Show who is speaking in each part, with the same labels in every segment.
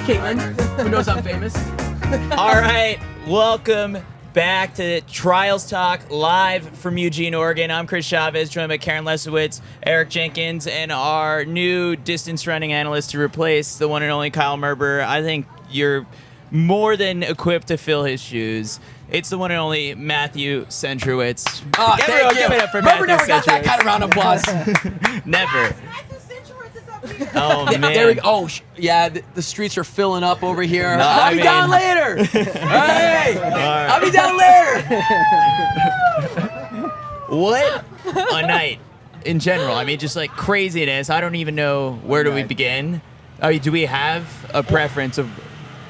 Speaker 1: Hey, Caitlin, who knows I'm famous?
Speaker 2: All right, welcome back to Trials Talk, live from Eugene, Oregon. I'm Chris Chavez, joined by Karen Lesowitz, Eric Jenkins, and our new distance running analyst to replace the one and only Kyle Merber. I think you're more than equipped to fill his shoes. It's the one and only Matthew Centrowitz.
Speaker 1: Oh, thank you.
Speaker 2: Give it up for
Speaker 1: Merber
Speaker 2: Matthew
Speaker 1: never got that kind of round of applause.
Speaker 2: Never. Oh, man.
Speaker 1: There we go. Oh, yeah, the streets are filling up over here.
Speaker 2: No,
Speaker 1: I'll be down later. Hey, I'll be down later.
Speaker 2: What a night in general. I mean, just like craziness. I don't even know where do we begin. I mean, do we have a preference of...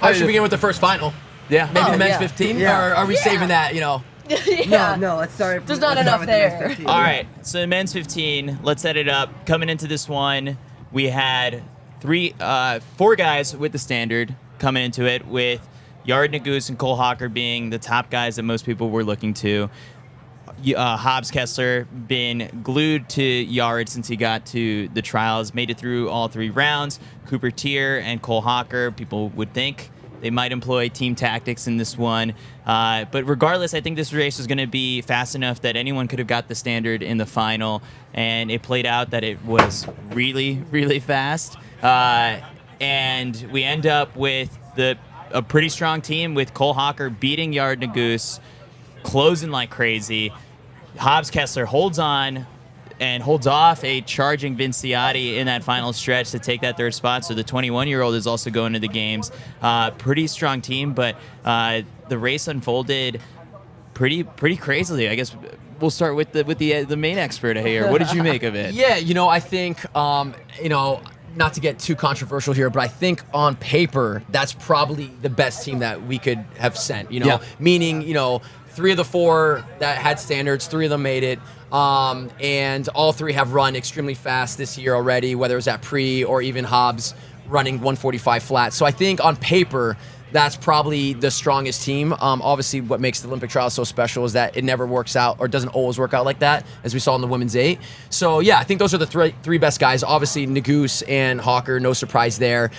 Speaker 1: I should begin with the first final.
Speaker 2: Yeah.
Speaker 1: Maybe the men's 15?
Speaker 3: Yeah.
Speaker 1: Or are we saving that, you know?
Speaker 3: Yeah. No, let's start.
Speaker 4: There's not enough there.
Speaker 2: All right, so the men's 15, let's set it up. Coming into this one, we had four guys with the standard coming into it, with Yared Nuguse and Cole Hocker being the top guys that most people were looking to. Hobbs Kessler been glued to Yared since he got to the trials, made it through all three rounds. Cooper Pierre and Cole Hocker, people would think they might employ team tactics in this one. But regardless, I think this race was going to be fast enough that anyone could have got the standard in the final. And it played out that it was really, really fast. And we end up with a pretty strong team with Cole Hocker beating Yared Nuguse, closing like crazy. Hobbs Kessler holds on and holds off a charging Vinciati in that final stretch to take that third spot. So the 21-year-old is also going to the games. Pretty strong team, but the race unfolded pretty crazily. I guess we'll start with the main expert here. What did you make of it?
Speaker 1: Yeah, I think not to get too controversial here, but I think on paper that's probably the best team that we could have sent. Meaning 3 of the 4 that had standards, 3 of them made it. And all 3 have run extremely fast this year already, whether it was at pre or even Hobbs running 145 flat. So I think on paper, that's probably the strongest team. Obviously, what makes the Olympic trials so special is that it never works out or doesn't always work out like that, as we saw in the women's 8. So yeah, I think those are the three best guys. Obviously, Nuguse and Hocker, no surprise there.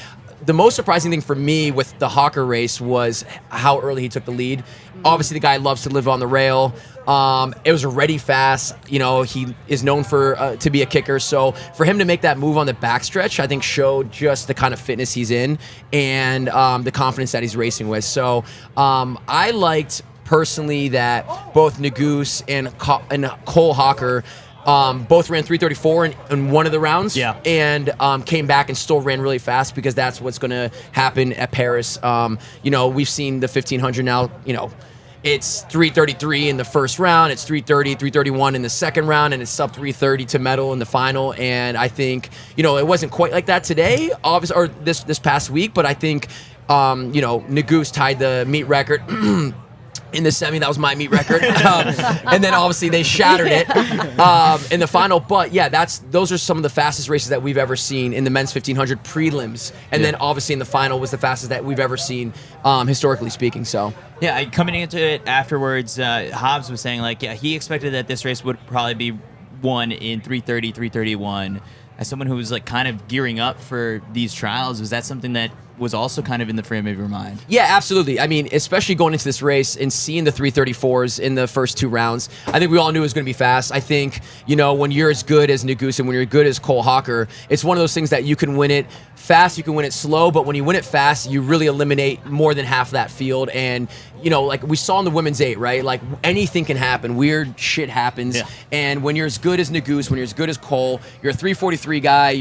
Speaker 1: The most surprising thing for me with the Hocker race was how early he took the lead. Obviously, the guy loves to live on the rail. It was already fast. He is known for to be a kicker. So for him to make that move on the backstretch, I think showed just the kind of fitness he's in and the confidence that he's racing with. So I liked personally that both Nuguse and Cole Hocker both ran 334 in one of the rounds, and came back and still ran really fast because that's what's going to happen at Paris. We've seen the 1500 now. It's 333 in the first round, it's 330, 331 in the second round, and it's sub 330 to medal in the final. And I think it wasn't quite like that today, obviously, or this past week, but I think Nuguse tied the meet record. In the semi, that was my meet record, and then obviously they shattered it in the final. But yeah, those are some of the fastest races that we've ever seen in the men's 1500 prelims, and then obviously in the final was the fastest that we've ever seen, historically speaking. So
Speaker 2: yeah, coming into it afterwards, Hobbs was saying he expected that this race would probably be won in 330, 331. As someone who was kind of gearing up for these trials, was that something that was also kind of in the frame of your mind?
Speaker 1: Yeah, absolutely. I mean, especially going into this race and seeing the 334s in the first 2 rounds, I think we all knew it was going to be fast. I think, when you're as good as Nuguse and when you're good as Cole Hocker, it's one of those things that you can win it fast, you can win it slow, but when you win it fast, you really eliminate more than half that field. And, like we saw in the women's 8, right? Anything can happen. Weird shit happens. Yeah. And when you're as good as Nuguse, when you're as good as Cole, you're a 343 guy,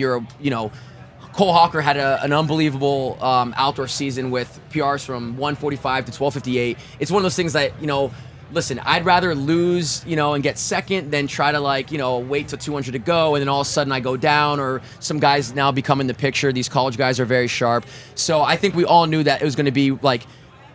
Speaker 1: Cole Hocker had an unbelievable outdoor season with PRs from 145 to 1258. It's one of those things that, listen, I'd rather lose, and get second than try to wait till 200 to go and then all of a sudden I go down, or some guys now become in the picture. These college guys are very sharp. So I think we all knew that it was going to be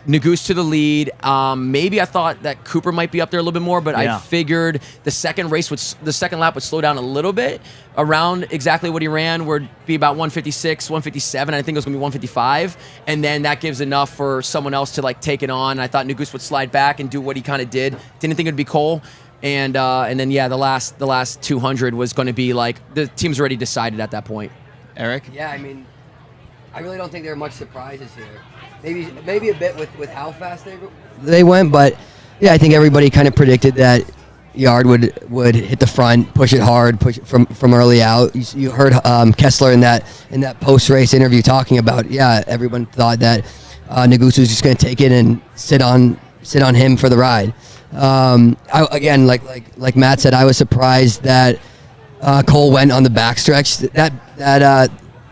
Speaker 1: Nuguse to the lead. Maybe I thought that Cooper might be up there a little bit more, but I figured the second lap would slow down a little bit around exactly what he ran, would be about 156, 157. I think it was going to be 155, and then that gives enough for someone else to take it on. I thought Nuguse would slide back and do what he kind of did. Didn't think it would be Cole. And then the last 200 was going to be the team's already decided at that point.
Speaker 2: Eric?
Speaker 3: Yeah, I mean, I really don't think there are much surprises here. Maybe a bit with how fast they went, but yeah, I think everybody kind of predicted that Yared would hit the front, push it hard, push it from early out. You heard Kessler in that post race interview talking about everyone thought that Nuguse was just going to take it and sit on him for the ride. Again, like Matt said, I was surprised that Cole went on the backstretch.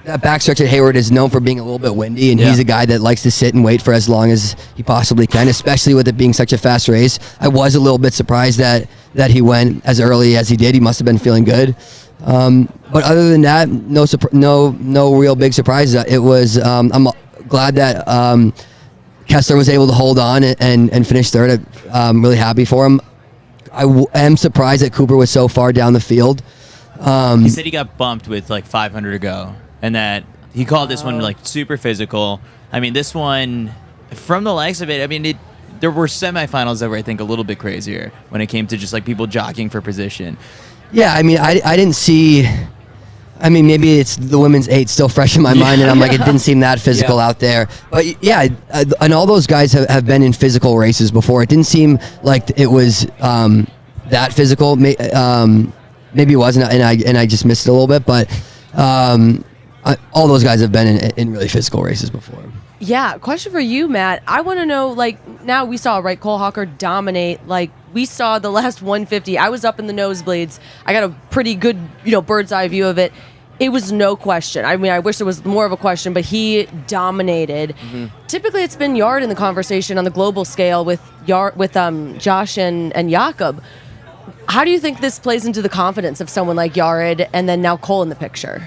Speaker 3: That backstretch at Hayward is known for being a little bit windy, and he's a guy that likes to sit and wait for as long as he possibly can, especially with it being such a fast race. I was a little bit surprised that he went as early as he did. He must have been feeling good. But other than that, no real big surprises. It was I'm glad that Kessler was able to hold on and finish third. I'm really happy for him. I am surprised that Cooper was so far down the field.
Speaker 2: He said he got bumped with 500 to go, and that he called this one super physical. I mean, this one, from the likes of it, I mean, there were semifinals that were, I think, a little bit crazier when it came to just people jockeying for position.
Speaker 3: Yeah, I mean, I didn't see. I mean, maybe it's the women's 8 still fresh in my mind, and I'm it didn't seem that physical out there. But yeah, and all those guys have been in physical races before. It didn't seem like it was that physical. Maybe it wasn't, and I just missed it a little bit. But all those guys have been in really physical races before.
Speaker 4: Yeah, question for you, Matt. I want to know, like, now we saw, right, Cole Hocker dominate. Like, we saw the last 150. I was up in the nosebleeds. I got a pretty good, bird's eye view of it. It was no question. I mean, I wish there was more of a question, but he dominated. Mm-hmm. Typically, it's been Yared in the conversation on the global scale with Josh and Jakob. How do you think this plays into the confidence of someone like Yared and then now Cole in the picture?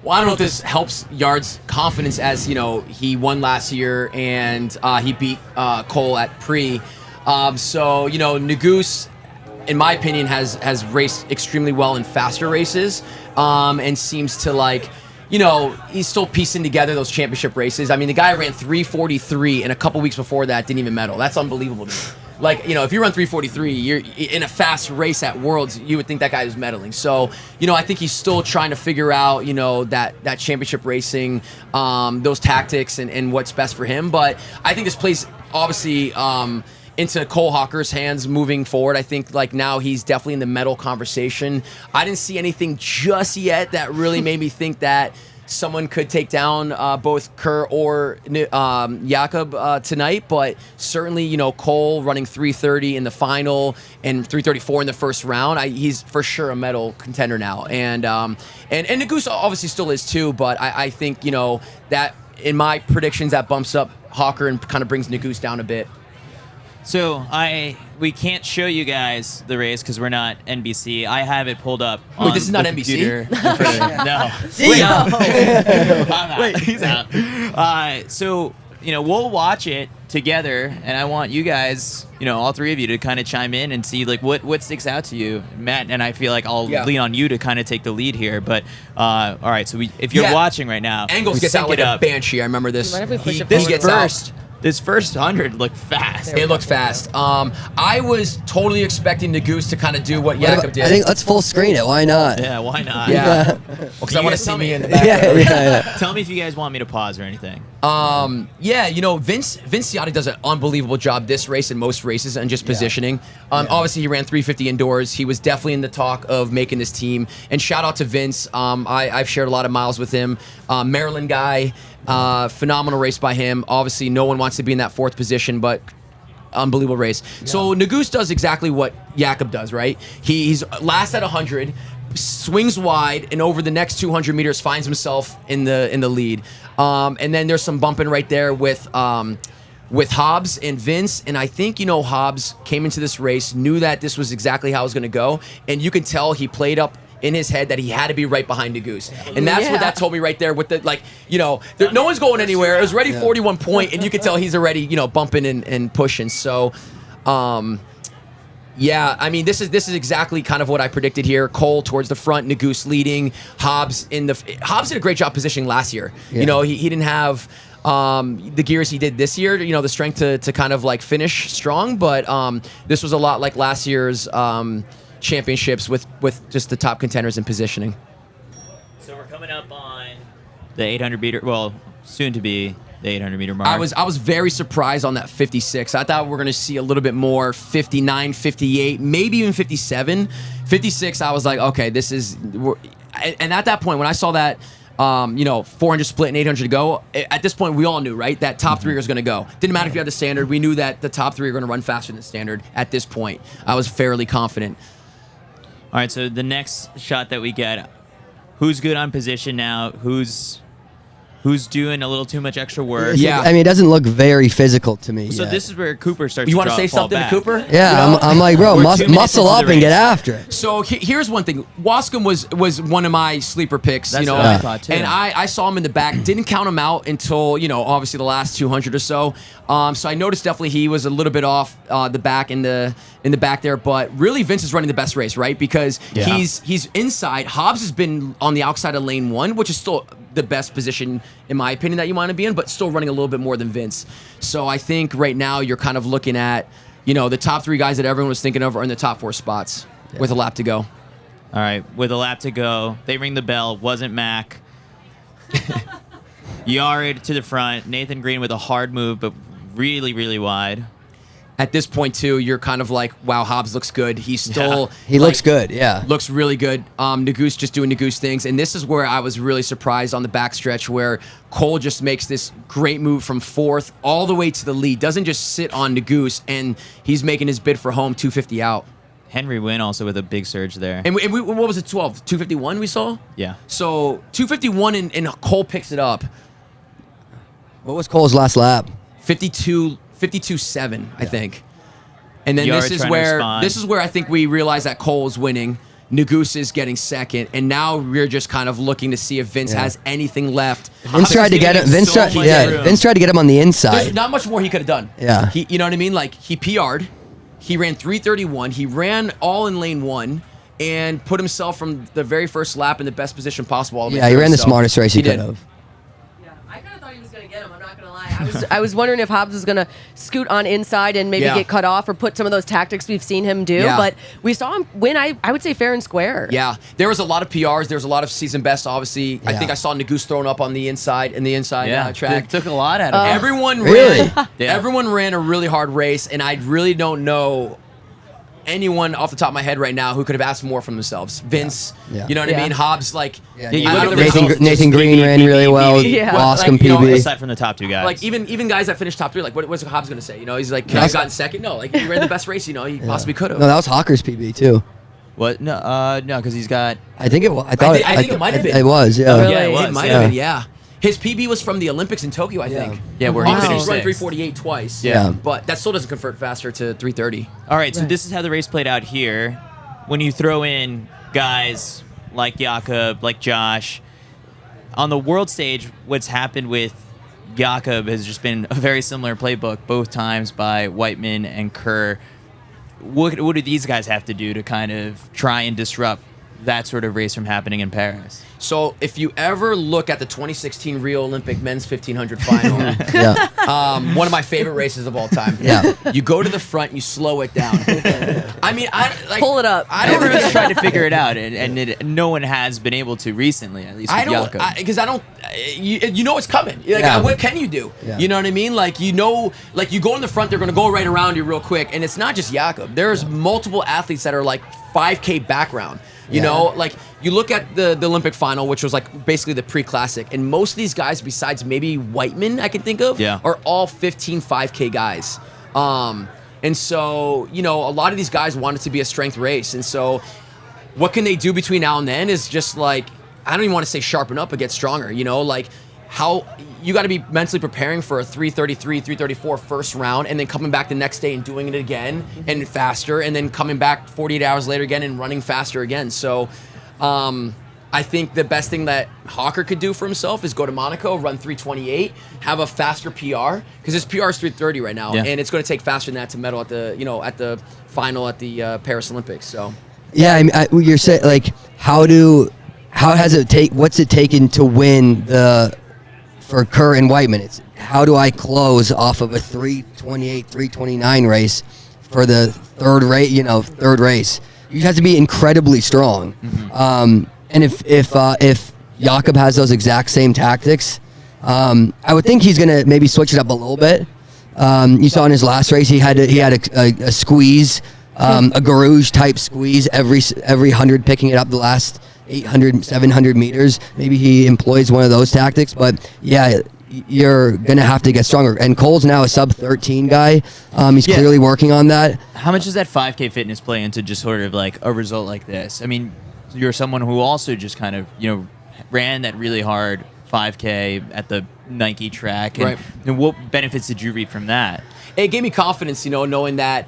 Speaker 1: Well, I don't know if this helps Yared's confidence as, he won last year and he beat Cole at pre. So, Nuguse, in my opinion, has raced extremely well in faster races and seems to he's still piecing together those championship races. I mean, the guy ran 3:43 and a couple weeks before that didn't even medal. That's unbelievable to me. If you run 3:43, you're in a fast race at Worlds, you would think that guy was medaling. So, I think he's still trying to figure out, that championship racing, those tactics and what's best for him. But I think this plays obviously into Cole Hocker's hands moving forward. I think now he's definitely in the medal conversation. I didn't see anything just yet that really made me think that someone could take down both Kerr or Jakob tonight, but certainly, Cole running 3:30 in the final and 3:34 in the first round. He's for sure a medal contender now, and Nuguse obviously still is too. But I think that in my predictions that bumps up Hocker and kind of brings Nuguse down a bit.
Speaker 2: So we can't show you guys the race because we're not NBC. I have it pulled up.
Speaker 1: Wait, this is not NBC?
Speaker 2: No. Wait, he's out. So we'll watch it together, and I want you guys, all three of you, to kind of chime in and see what sticks out to you, Matt. And I feel like I'll lean on you to kind of take the lead here. But all right, so if you're watching right now,
Speaker 1: Angles gets out like a banshee. I remember this.
Speaker 2: This gets out. This first 100 looked fast.
Speaker 1: It looked fast. I was totally expecting Nuguse to kind of do what Jakob did.
Speaker 3: I think let's full screen it. Why not?
Speaker 2: Yeah, why not?
Speaker 1: Yeah. Because I want to see me in the back.
Speaker 2: Tell me if you guys want me to pause or anything.
Speaker 1: Vince Ciotti does an unbelievable job this race and most races and just positioning. Obviously, he ran 350 indoors. He was definitely in the talk of making this team. And shout out to Vince. I've shared a lot of miles with him. Maryland guy. Phenomenal race by him. Obviously, no one wants to be in that fourth position, but unbelievable race. Yeah. So Nuguse does exactly what Jakob does, right? He's last at 100, swings wide, and over the next 200 meters finds himself in the lead. And then there's some bumping right there with Hobbs and Vince, and I think Hobbs came into this race, knew that this was exactly how it was going to go, and you can tell he played up in his head that he had to be right behind Nuguse. And that's what that told me right there with the, no one's going anywhere. It was already 41 point, and you could tell he's already, bumping and pushing. So, I mean, this is exactly kind of what I predicted here. Cole towards the front, Nuguse leading, Hobbs did a great job positioning last year. Yeah. He didn't have the gears he did this year, the strength to kind of finish strong, but this was a lot like last year's championships with just the top contenders in positioning.
Speaker 2: So we're coming up on the 800 meter, well, soon to be the 800 meter mark.
Speaker 1: I was very surprised on that 56. I thought we were going to see a little bit more, 59, 58, maybe even 57. 56, I was like, okay, and at that point when I saw that 400 split and 800 to go, at this point we all knew, right, that top three was going to go. Didn't matter if you had the standard. We knew that the top three are going to run faster than the standard. At this point, I was fairly confident.
Speaker 2: All right, so the next shot that we get, who's good on position now? Who's doing a little too much extra work?
Speaker 3: Yeah, I mean, it doesn't look very physical to me.
Speaker 2: So this is where Cooper starts.
Speaker 1: You
Speaker 2: want
Speaker 1: to say something to Cooper?
Speaker 3: Yeah, I'm like, bro, muscle up and get after it.
Speaker 1: So here's one thing: Wascom was one of my sleeper picks.
Speaker 2: That's what I thought too.
Speaker 1: And I saw him in the back. Didn't count him out until obviously the last 200 or so. So I noticed definitely he was a little bit off the back in the back there. But really, Vince is running the best race, right? Because he's inside. Hobbs has been on the outside of lane 1, which is still the best position in my opinion that you want to be in, but still running a little bit more than Vince. So I think right now you're kind of looking at the top 3 guys that everyone was thinking of are in the top 4 spots with a lap to go.
Speaker 2: All right, with a lap to go, they ring the bell. Wasn't Mac. Yared to the front. Nathan Green with a hard move, but really, really wide.
Speaker 1: at this point too, you're kind of like, wow, Hobbs looks good. He's still
Speaker 3: He looks good, yeah.
Speaker 1: looks really good. Nuguse just doing Nuguse things, and this is where I was really surprised on the backstretch, where Cole just makes this great move from 4th all the way to the lead. Doesn't just sit on Nuguse, and he's making his bid for home, 250 out.
Speaker 2: Henry Wynn also with a big surge there.
Speaker 1: And what was it, 12? 251 we saw?
Speaker 2: Yeah.
Speaker 1: So 251 and Cole picks it up.
Speaker 3: What was Cole's last lap?
Speaker 1: 52.7, I think. And then
Speaker 2: Yared
Speaker 1: this is
Speaker 2: trying to respond.
Speaker 1: where I think we realize that Cole's winning. Nuguse is getting second, and now we're just kind of looking to see if Vince has anything left.
Speaker 3: Vince tried to get him. Vince tried to get him on the inside.
Speaker 1: There's not much more he could have done.
Speaker 3: Yeah.
Speaker 1: You know what I mean? Like, he PR'd. He ran 3:31. He ran all in lane 1 and put himself from the very first lap in the best position possible. All the way
Speaker 3: Yeah, he
Speaker 1: through.
Speaker 3: ran the
Speaker 1: So
Speaker 3: smartest race he could
Speaker 1: did.
Speaker 3: have.
Speaker 4: Yeah, I kind of thought he was going to get him. I'm not going to lie. I was wondering if Hobbs was going to scoot on inside and maybe get cut off or put some of those tactics we've seen him do.
Speaker 1: Yeah.
Speaker 4: But we saw him win, I would say, fair and square.
Speaker 1: Yeah, there was a lot of PRs. There was a lot of season best, obviously. I
Speaker 3: Yeah.
Speaker 1: think I saw Nuguse thrown up on the inside, track.
Speaker 2: Took a lot out of it.
Speaker 1: Everyone
Speaker 3: Really?
Speaker 1: ran. Everyone ran a really hard race, and I really don't know anyone off the top of my head right now who could have asked more from themselves. Vince,
Speaker 3: Yeah.
Speaker 1: you know what I mean? Hobbs, like,
Speaker 3: Yeah,
Speaker 2: you
Speaker 1: I
Speaker 2: look
Speaker 1: don't
Speaker 2: at
Speaker 1: know,
Speaker 2: the results,
Speaker 3: Nathan
Speaker 2: just
Speaker 3: Green ran really well.
Speaker 4: Yeah.
Speaker 3: Lost
Speaker 1: Like,
Speaker 3: him
Speaker 1: you know,
Speaker 3: PB.
Speaker 2: Aside from the top 2 guys.
Speaker 1: like even guys that finished top 3, like what's Hobbs gonna say? You know, he's like, could I have gotten second? No, like he ran the best race. You know, he possibly could have.
Speaker 3: No, that was Hocker's PB too.
Speaker 2: What? No, because he's got.
Speaker 3: I think it was. I thought
Speaker 1: I think it might have been.
Speaker 3: It was, yeah.
Speaker 4: Really?
Speaker 2: Yeah, it was.
Speaker 1: It might have been, yeah. His PB was from the Olympics in Tokyo, I think.
Speaker 2: Yeah, where he
Speaker 1: Obviously,
Speaker 2: finished
Speaker 1: he's run
Speaker 2: 6th.
Speaker 1: 348 twice.
Speaker 3: Yeah.
Speaker 1: But that still doesn't convert faster to 330.
Speaker 2: All right, so this is how the race played out here. When you throw in guys like Jakob, like Josh, on the world stage, what's happened with Jakob has just been a very similar playbook, both times by Whiteman and Kerr. What do these guys have to do to kind of try and disrupt that sort of race from happening in Paris?
Speaker 1: So if you ever look at the 2016 Rio Olympic men's 1500 final,
Speaker 3: Yeah.
Speaker 1: one of my favorite races of all time.
Speaker 3: Yeah.
Speaker 1: You go to the front, you slow it down. I mean,
Speaker 4: Pull it up.
Speaker 1: I don't
Speaker 2: Everyone's
Speaker 1: really
Speaker 2: trying to figure it out, no one has been able to recently, at least with Jakob.
Speaker 1: because I don't. You know it's coming. Like,
Speaker 3: Yeah.
Speaker 1: what can you do?
Speaker 3: Yeah.
Speaker 1: You know what I mean? Like, you know, like you go in the front, they're going to go right around you real quick, and it's not just Jakob. There's multiple athletes that are like 5K background. You know, like you look at the Olympic final, which was like basically the pre-classic, and most of these guys, besides maybe Whiteman, I can think of, are all 15 5K guys. And so, you know, a lot of these guys want it to be a strength race. And so what can they do between now and then is just like, I don't even want to say sharpen up, but get stronger, you know, like how you got to be mentally preparing for a 333, 334 first round, and then coming back the next day and doing it again and faster, and then coming back 48 hours later again and running faster again. So I think the best thing that Hocker could do for himself is go to Monaco, run 328, have a faster PR, because his PR is 330 right now, and it's going to take faster than that to medal at the, you know, at the final at the Paris Olympics. So
Speaker 3: Yeah, I mean, you're saying, like, what's it taken to win for Kerr and Whiteman? It's how do I close off of a 328, 329 race for the third race? You have to be incredibly strong. And if Jakob has those exact same tactics, I would think he's gonna maybe switch it up a little bit. You saw in his last race he had a squeeze, a garage type squeeze every 100, picking it up the last 800, 700 meters. Maybe he employs one of those tactics, but yeah, you're gonna have to get stronger. And Cole's now a sub 13 guy. He's clearly working on that.
Speaker 2: How much does that 5K fitness play into just sort of like a result like this? I mean, you're someone who also just kind of, you know, ran that really hard 5K at the Nike track. And, and what benefits did you reap from that?
Speaker 1: It gave me confidence, you know, knowing that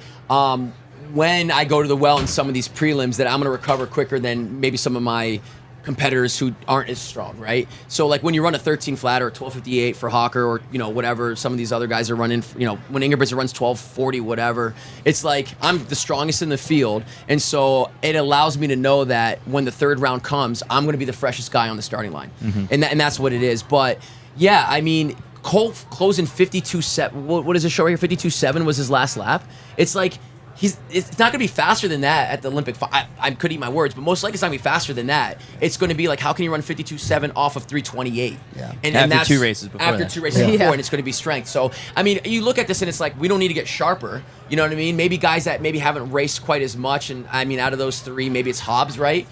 Speaker 1: when I go to the well in some of these prelims that I'm going to recover quicker than maybe some of my competitors who aren't as strong, right? So like when you run a 13 flat or a 12:58 for Hocker, or, you know, whatever some of these other guys are running, you know, when Ingebrigtsen runs 12:40, whatever, it's like I'm the strongest in the field. And so it allows me to know that when the third round comes, I'm going to be the freshest guy on the starting line. And that's what it is. But yeah, I mean, Cole closing 52.7, what does it show right here? 52.7 was his last lap. It's like, it's not going to be faster than that at the Olympic. I could eat my words, but most likely it's not going to be faster than that. It's going to be like, how can you run 52.7 off of 3:28?
Speaker 3: Yeah.
Speaker 1: And
Speaker 2: after
Speaker 1: that's
Speaker 2: 2 races before.
Speaker 1: After
Speaker 2: that.
Speaker 1: 2 races before, and it's going to be strength. So, I mean, you look at this and it's like, we don't need to get sharper. You know what I mean? Maybe guys that maybe haven't raced quite as much, and I mean, out of those 3, maybe it's Hobbs, right?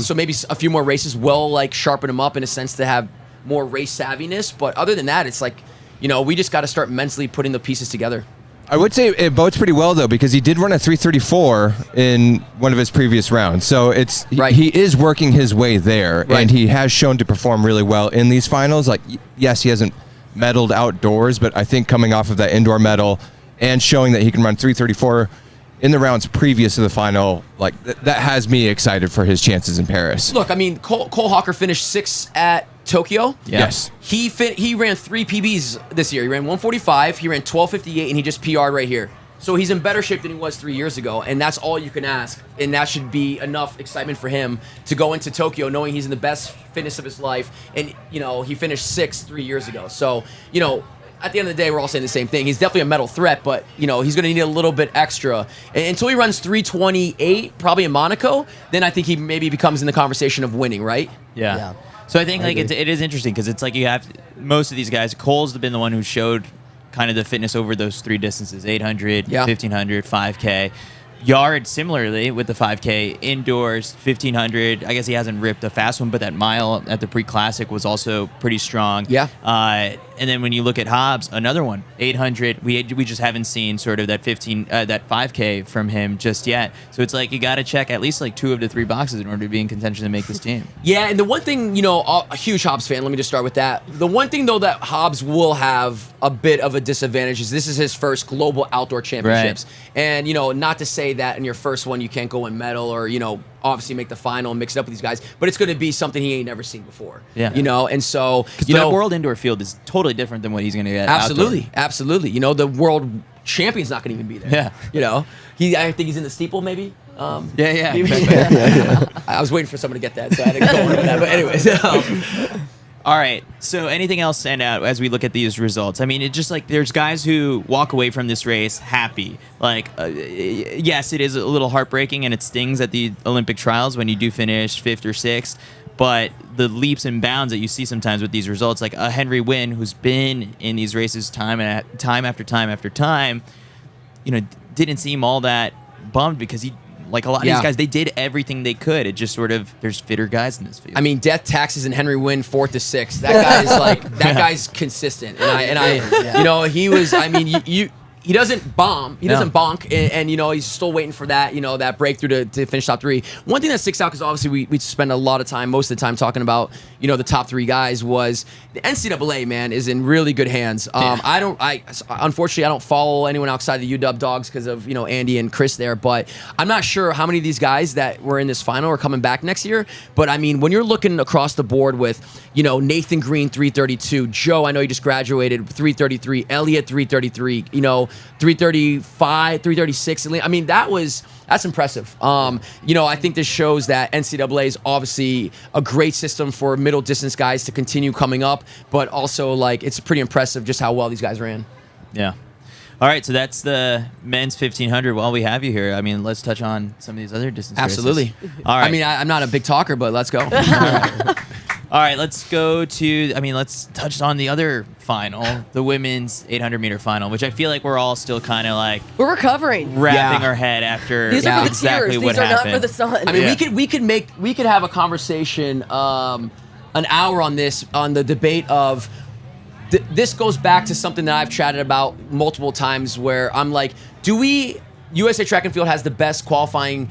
Speaker 1: So maybe a few more races will like sharpen him up in a sense to have more race savviness. But other than that, it's like, we just got to start mentally putting the pieces together.
Speaker 5: I would say it bodes pretty well, though, because he did run a 3:34 in one of his previous rounds. So he is working his way there, and he has shown to perform really well in these finals. Like, yes, he hasn't medaled outdoors, but I think coming off of that indoor medal and showing that he can run 3:34 in the rounds previous to the final, like that has me excited for his chances in Paris.
Speaker 1: Look, I mean, Cole Hocker finished 6th at Tokyo.
Speaker 2: Yeah.
Speaker 5: Yes.
Speaker 1: He ran 3 PBs this year. He ran 1:45, he ran 12:58, and he just PR'd right here. So he's in better shape than he was 3 years ago, and that's all you can ask. And that should be enough excitement for him to go into Tokyo knowing he's in the best fitness of his life. And, he finished 6th 3 years ago. So, at the end of the day, we're all saying the same thing. He's definitely a medal threat, but, he's going to need a little bit extra. And until he runs 3:28, probably in Monaco, then I think he maybe becomes in the conversation of winning, right?
Speaker 2: Yeah. So I think it is interesting because it's like you have most of these guys. Cole's been the one who showed kind of the fitness over those 3 distances: 800, 1500, 5K. Yared similarly with the 5K indoors, 1500. I guess he hasn't ripped a fast one, but that mile at the pre-classic was also pretty strong.
Speaker 1: Yeah.
Speaker 2: And then when you look at Hobbs, another one, 800. We just haven't seen sort of that 5K from him just yet. So it's like you got to check at least like 2 of the 3 boxes in order to be in contention to make this team.
Speaker 1: Yeah, and the one thing, a huge Hobbs fan, let me just start with that. The one thing, though, that Hobbs will have a bit of a disadvantage is this is his first global outdoor championships. Right. And, not to say that in your first one you can't go and medal or, obviously make the final and mix it up with these guys, but it's going to be something he ain't never seen before. Yeah. And so,
Speaker 2: the world indoor field is totally different than what he's going to get
Speaker 1: Absolutely.
Speaker 2: outdoor.
Speaker 1: Absolutely. The world champion's not going to even be there.
Speaker 2: Yeah.
Speaker 1: I think he's in the steeple maybe.
Speaker 2: Yeah.
Speaker 1: I was waiting for someone to get that, so I had to go on with that. But anyways.
Speaker 2: All right. So anything else stand out as we look at these results? I mean, it's just like there's guys who walk away from this race happy. Like, yes, it is a little heartbreaking and it stings at the Olympic trials when you do finish 5th or 6th. But the leaps and bounds that you see sometimes with these results, like a Henry Wynn who's been in these races time after time, didn't seem all that bummed because he. Like a lot of these guys, they did everything they could. It just sort of, there's fitter guys in this field.
Speaker 1: I mean, Death Taxes and Henry Wynn 4th to 6th. That guy is like, guy's consistent. And I he was, I mean, he doesn't bomb. He doesn't bonk. And he's still waiting for that, that breakthrough to finish top 3. One thing that sticks out, because obviously we spend a lot of time, most of the time, talking about, the top 3 guys, was the NCAA, man, is in really good hands. Unfortunately, I don't follow anyone outside the UW Dogs because of, Andy and Chris there. But I'm not sure how many of these guys that were in this final are coming back next year. But, I mean, when you're looking across the board with, Nathan Green, 332, Joe, I know he just graduated, 333, Elliot, 333, 335, 336. I mean, that's impressive. I think this shows that NCAA is obviously a great system for middle distance guys to continue coming up, but also like it's pretty impressive just how well these guys ran.
Speaker 2: Yeah. All right, so that's the men's 1500. While we have you here, I mean, let's touch on some of these other distance
Speaker 1: Absolutely.
Speaker 2: races. All right.
Speaker 1: I mean, I'm not a big talker, but let's go.
Speaker 2: All right, let's touch on the other final, the women's 800-meter final, which I feel like we're all still kind of like...
Speaker 4: We're recovering.
Speaker 2: Wrapping our head after
Speaker 4: These are for the
Speaker 2: exactly
Speaker 4: tears.
Speaker 2: what
Speaker 4: These are
Speaker 2: happened.
Speaker 4: not for the sun.
Speaker 1: I mean, we could have a conversation, an hour on this, on the debate of... This goes back to something that I've chatted about multiple times where I'm like, USA Track and Field has the best qualifying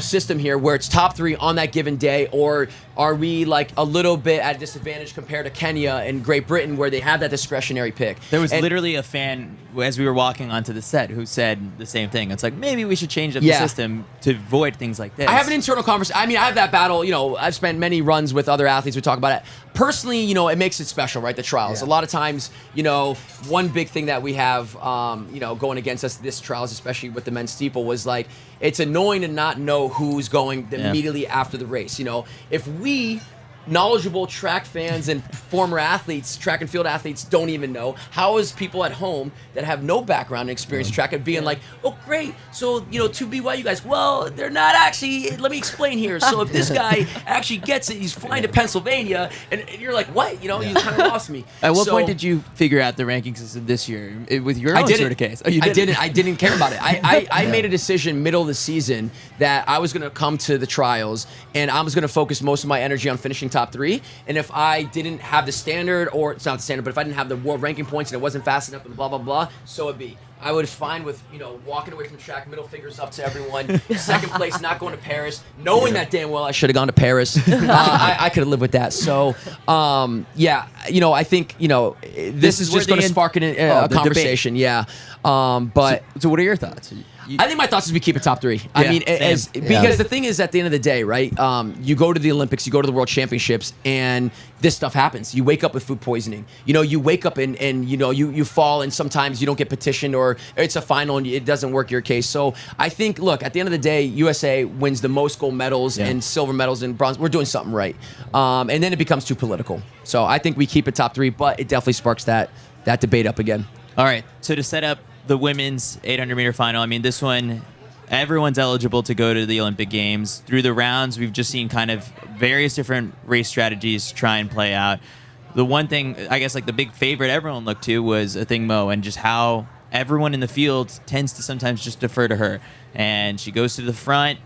Speaker 1: system here where it's top 3 on that given day, or are we like a little bit at a disadvantage compared to Kenya and Great Britain where they have that discretionary pick?
Speaker 2: There was literally a fan as we were walking onto the set who said the same thing. It's like, maybe we should change up the system to avoid things like this.
Speaker 1: I have an internal conversation. I mean, I have that battle. I've spent many runs with other athletes who talk about it. Personally, it makes it special, right? The trials. A lot of times, one big thing that we have, going against us this trials, especially with the men's steeple, was like, it's annoying to not know who's going immediately after the race. If we knowledgeable track fans and former athletes, track and field athletes, don't even know? How is people at home that have no background and experience in track and being like, oh, great, so, to BYU guys, well, they're not actually, let me explain here. So if this guy actually gets it, he's flying to Pennsylvania, and you're like, what? You kind of lost me.
Speaker 2: At what point did you figure out the ranking system this year with your own sort of case? Oh, you didn't?
Speaker 1: I didn't care about it. I made a decision middle of the season that I was going to come to the trials, and I was going to focus most of my energy on finishing top 3. And if I didn't have the standard, or it's not the standard, but if I didn't have the world ranking points and it wasn't fast enough and blah, blah, blah, so it be. I was fine with, walking away from track, middle fingers up to everyone. Second place, not going to Paris, knowing that damn well I should have gone to Paris. I could have lived with that. So, I think, this is just going to spark a conversation. Debate. Yeah. But
Speaker 2: so what are your thoughts?
Speaker 1: I think my thoughts is we keep it top 3. I mean, because the thing is, at the end of the day, right? You go to the Olympics, you go to the World Championships, and this stuff happens. You wake up with food poisoning. You wake up and you fall, and sometimes you don't get petitioned, or it's a final and it doesn't work your case. So I think, look, at the end of the day, USA wins the most gold medals and silver medals and bronze. We're doing something right, and then it becomes too political. So I think we keep it top 3, but it definitely sparks that debate up again.
Speaker 2: All right. So to set up the women's 800-meter final, I mean, this one, everyone's eligible to go to the Olympic Games. Through the rounds, we've just seen kind of various different race strategies try and play out. The one thing, I guess, like the big favorite everyone looked to was Athing Mu, and just how everyone in the field tends to sometimes just defer to her. And she goes to the front,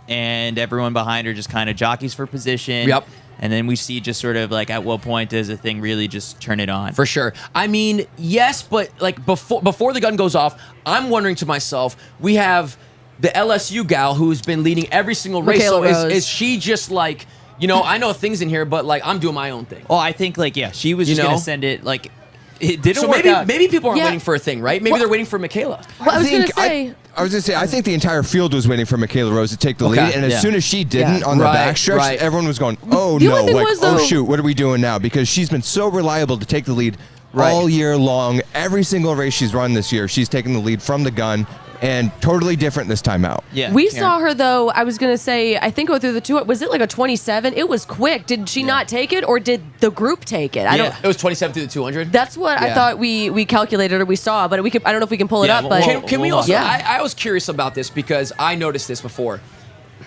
Speaker 2: and everyone behind her just kind of jockeys for position.
Speaker 1: Yep.
Speaker 2: And then we see just sort of like at what point does a thing really just turn it on?
Speaker 1: For sure. I mean, yes, but like before the gun goes off, I'm wondering to myself, we have the LSU gal who's been leading every single race. So is she just like, I know things in here, but like I'm doing my own thing.
Speaker 2: Well, I think like, she was just going to send it like, it didn't work out.
Speaker 1: Maybe people aren't waiting for a thing, right? Maybe they're waiting for Michaela.
Speaker 4: Well, I was going to say,
Speaker 5: I think the entire field was waiting for Michaela Rose to take the lead, and as soon as she didn't on the backstretch, everyone was going, "Oh no! Like, oh shoot, what are we doing now?" Because she's been so reliable to take the lead all year long. Every single race she's run this year, she's taken the lead from the gun, and totally different this time out.
Speaker 2: Yeah,
Speaker 4: we saw her though. I was gonna say, I think go through the 2. Was it like a 27? It was quick. Did she not take it, or did the group take it? I don't.
Speaker 1: It was 27 through the 200.
Speaker 4: That's what I thought we calculated or we saw, but we could. I don't know if we can pull it up. But
Speaker 1: can we also? I was curious about this because I noticed this before.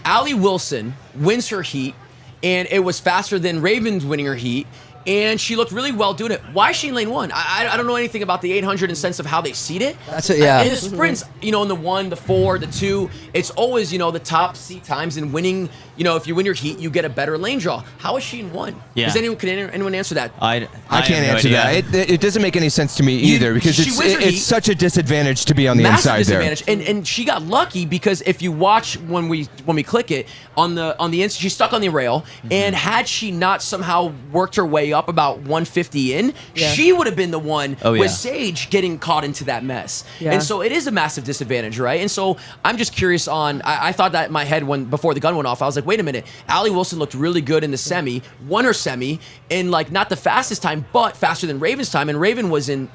Speaker 1: Allie Wilson wins her heat, and it was faster than Raven's winning her heat. And she looked really well doing it. Why is she in lane 1? I don't know anything about the 800 in sense of how they seat it.
Speaker 3: That's it, yeah.
Speaker 1: In the sprints, in the 1, the 4, the 2, it's always, the top seat times and winning. If you win your heat, you get a better lane draw. How is she in 1?
Speaker 2: Yeah.
Speaker 1: Can anyone answer that?
Speaker 5: I can't answer that. It doesn't make any sense to me either because it's such a disadvantage to be on the inside there.
Speaker 1: And she got lucky because if you watch when we click it on the inside, she's stuck on the rail, and had she not somehow worked her way up about 150 in, she would have been the one with Sage getting caught into that mess. Yeah. And so it is a massive disadvantage, right? And so I'm just curious on, I thought that in my head before the gun went off, I was like, wait a minute, Allie Wilson looked really good in the semi, won her semi in like not the fastest time, but faster than Raven's time, and Raven was in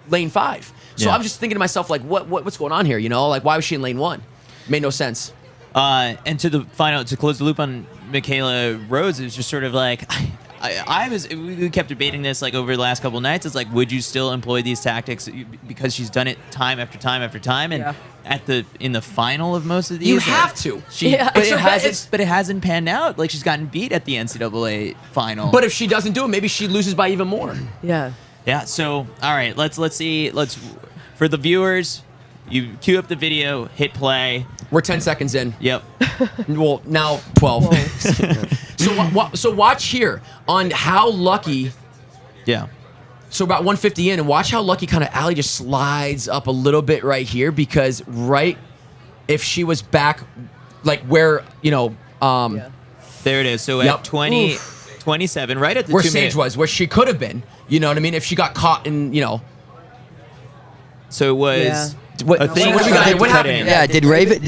Speaker 1: lane 5. So I'm just thinking to myself, like, what's going on here? Like, why was she in lane 1? Made no sense.
Speaker 2: And to close the loop on Michaela Rose, it was just sort of like, we kept debating this like over the last couple of nights. It's like, would you still employ these tactics because she's done it time after time after time, and in the final of most of these,
Speaker 1: you have to.
Speaker 2: But it hasn't panned out. Like she's gotten beat at the NCAA final.
Speaker 1: But if she doesn't do it, maybe she loses by even more.
Speaker 4: Yeah.
Speaker 2: Yeah. So all right, let's see. For the viewers, you cue up the video, hit play.
Speaker 1: We're 10 seconds in.
Speaker 2: Yep.
Speaker 1: Well, now 12. So watch here on how lucky.
Speaker 2: Yeah.
Speaker 1: So about 150 in, and watch how lucky kind of Allie just slides up a little bit right here, because if she was back, like where,
Speaker 2: there it is. So at 27, right at the
Speaker 1: where
Speaker 2: 2
Speaker 1: Sage
Speaker 2: minute.
Speaker 1: was, where she could have been, you know what I mean? If she got caught in,
Speaker 2: So it was
Speaker 1: What happened?
Speaker 3: Yeah, did Raven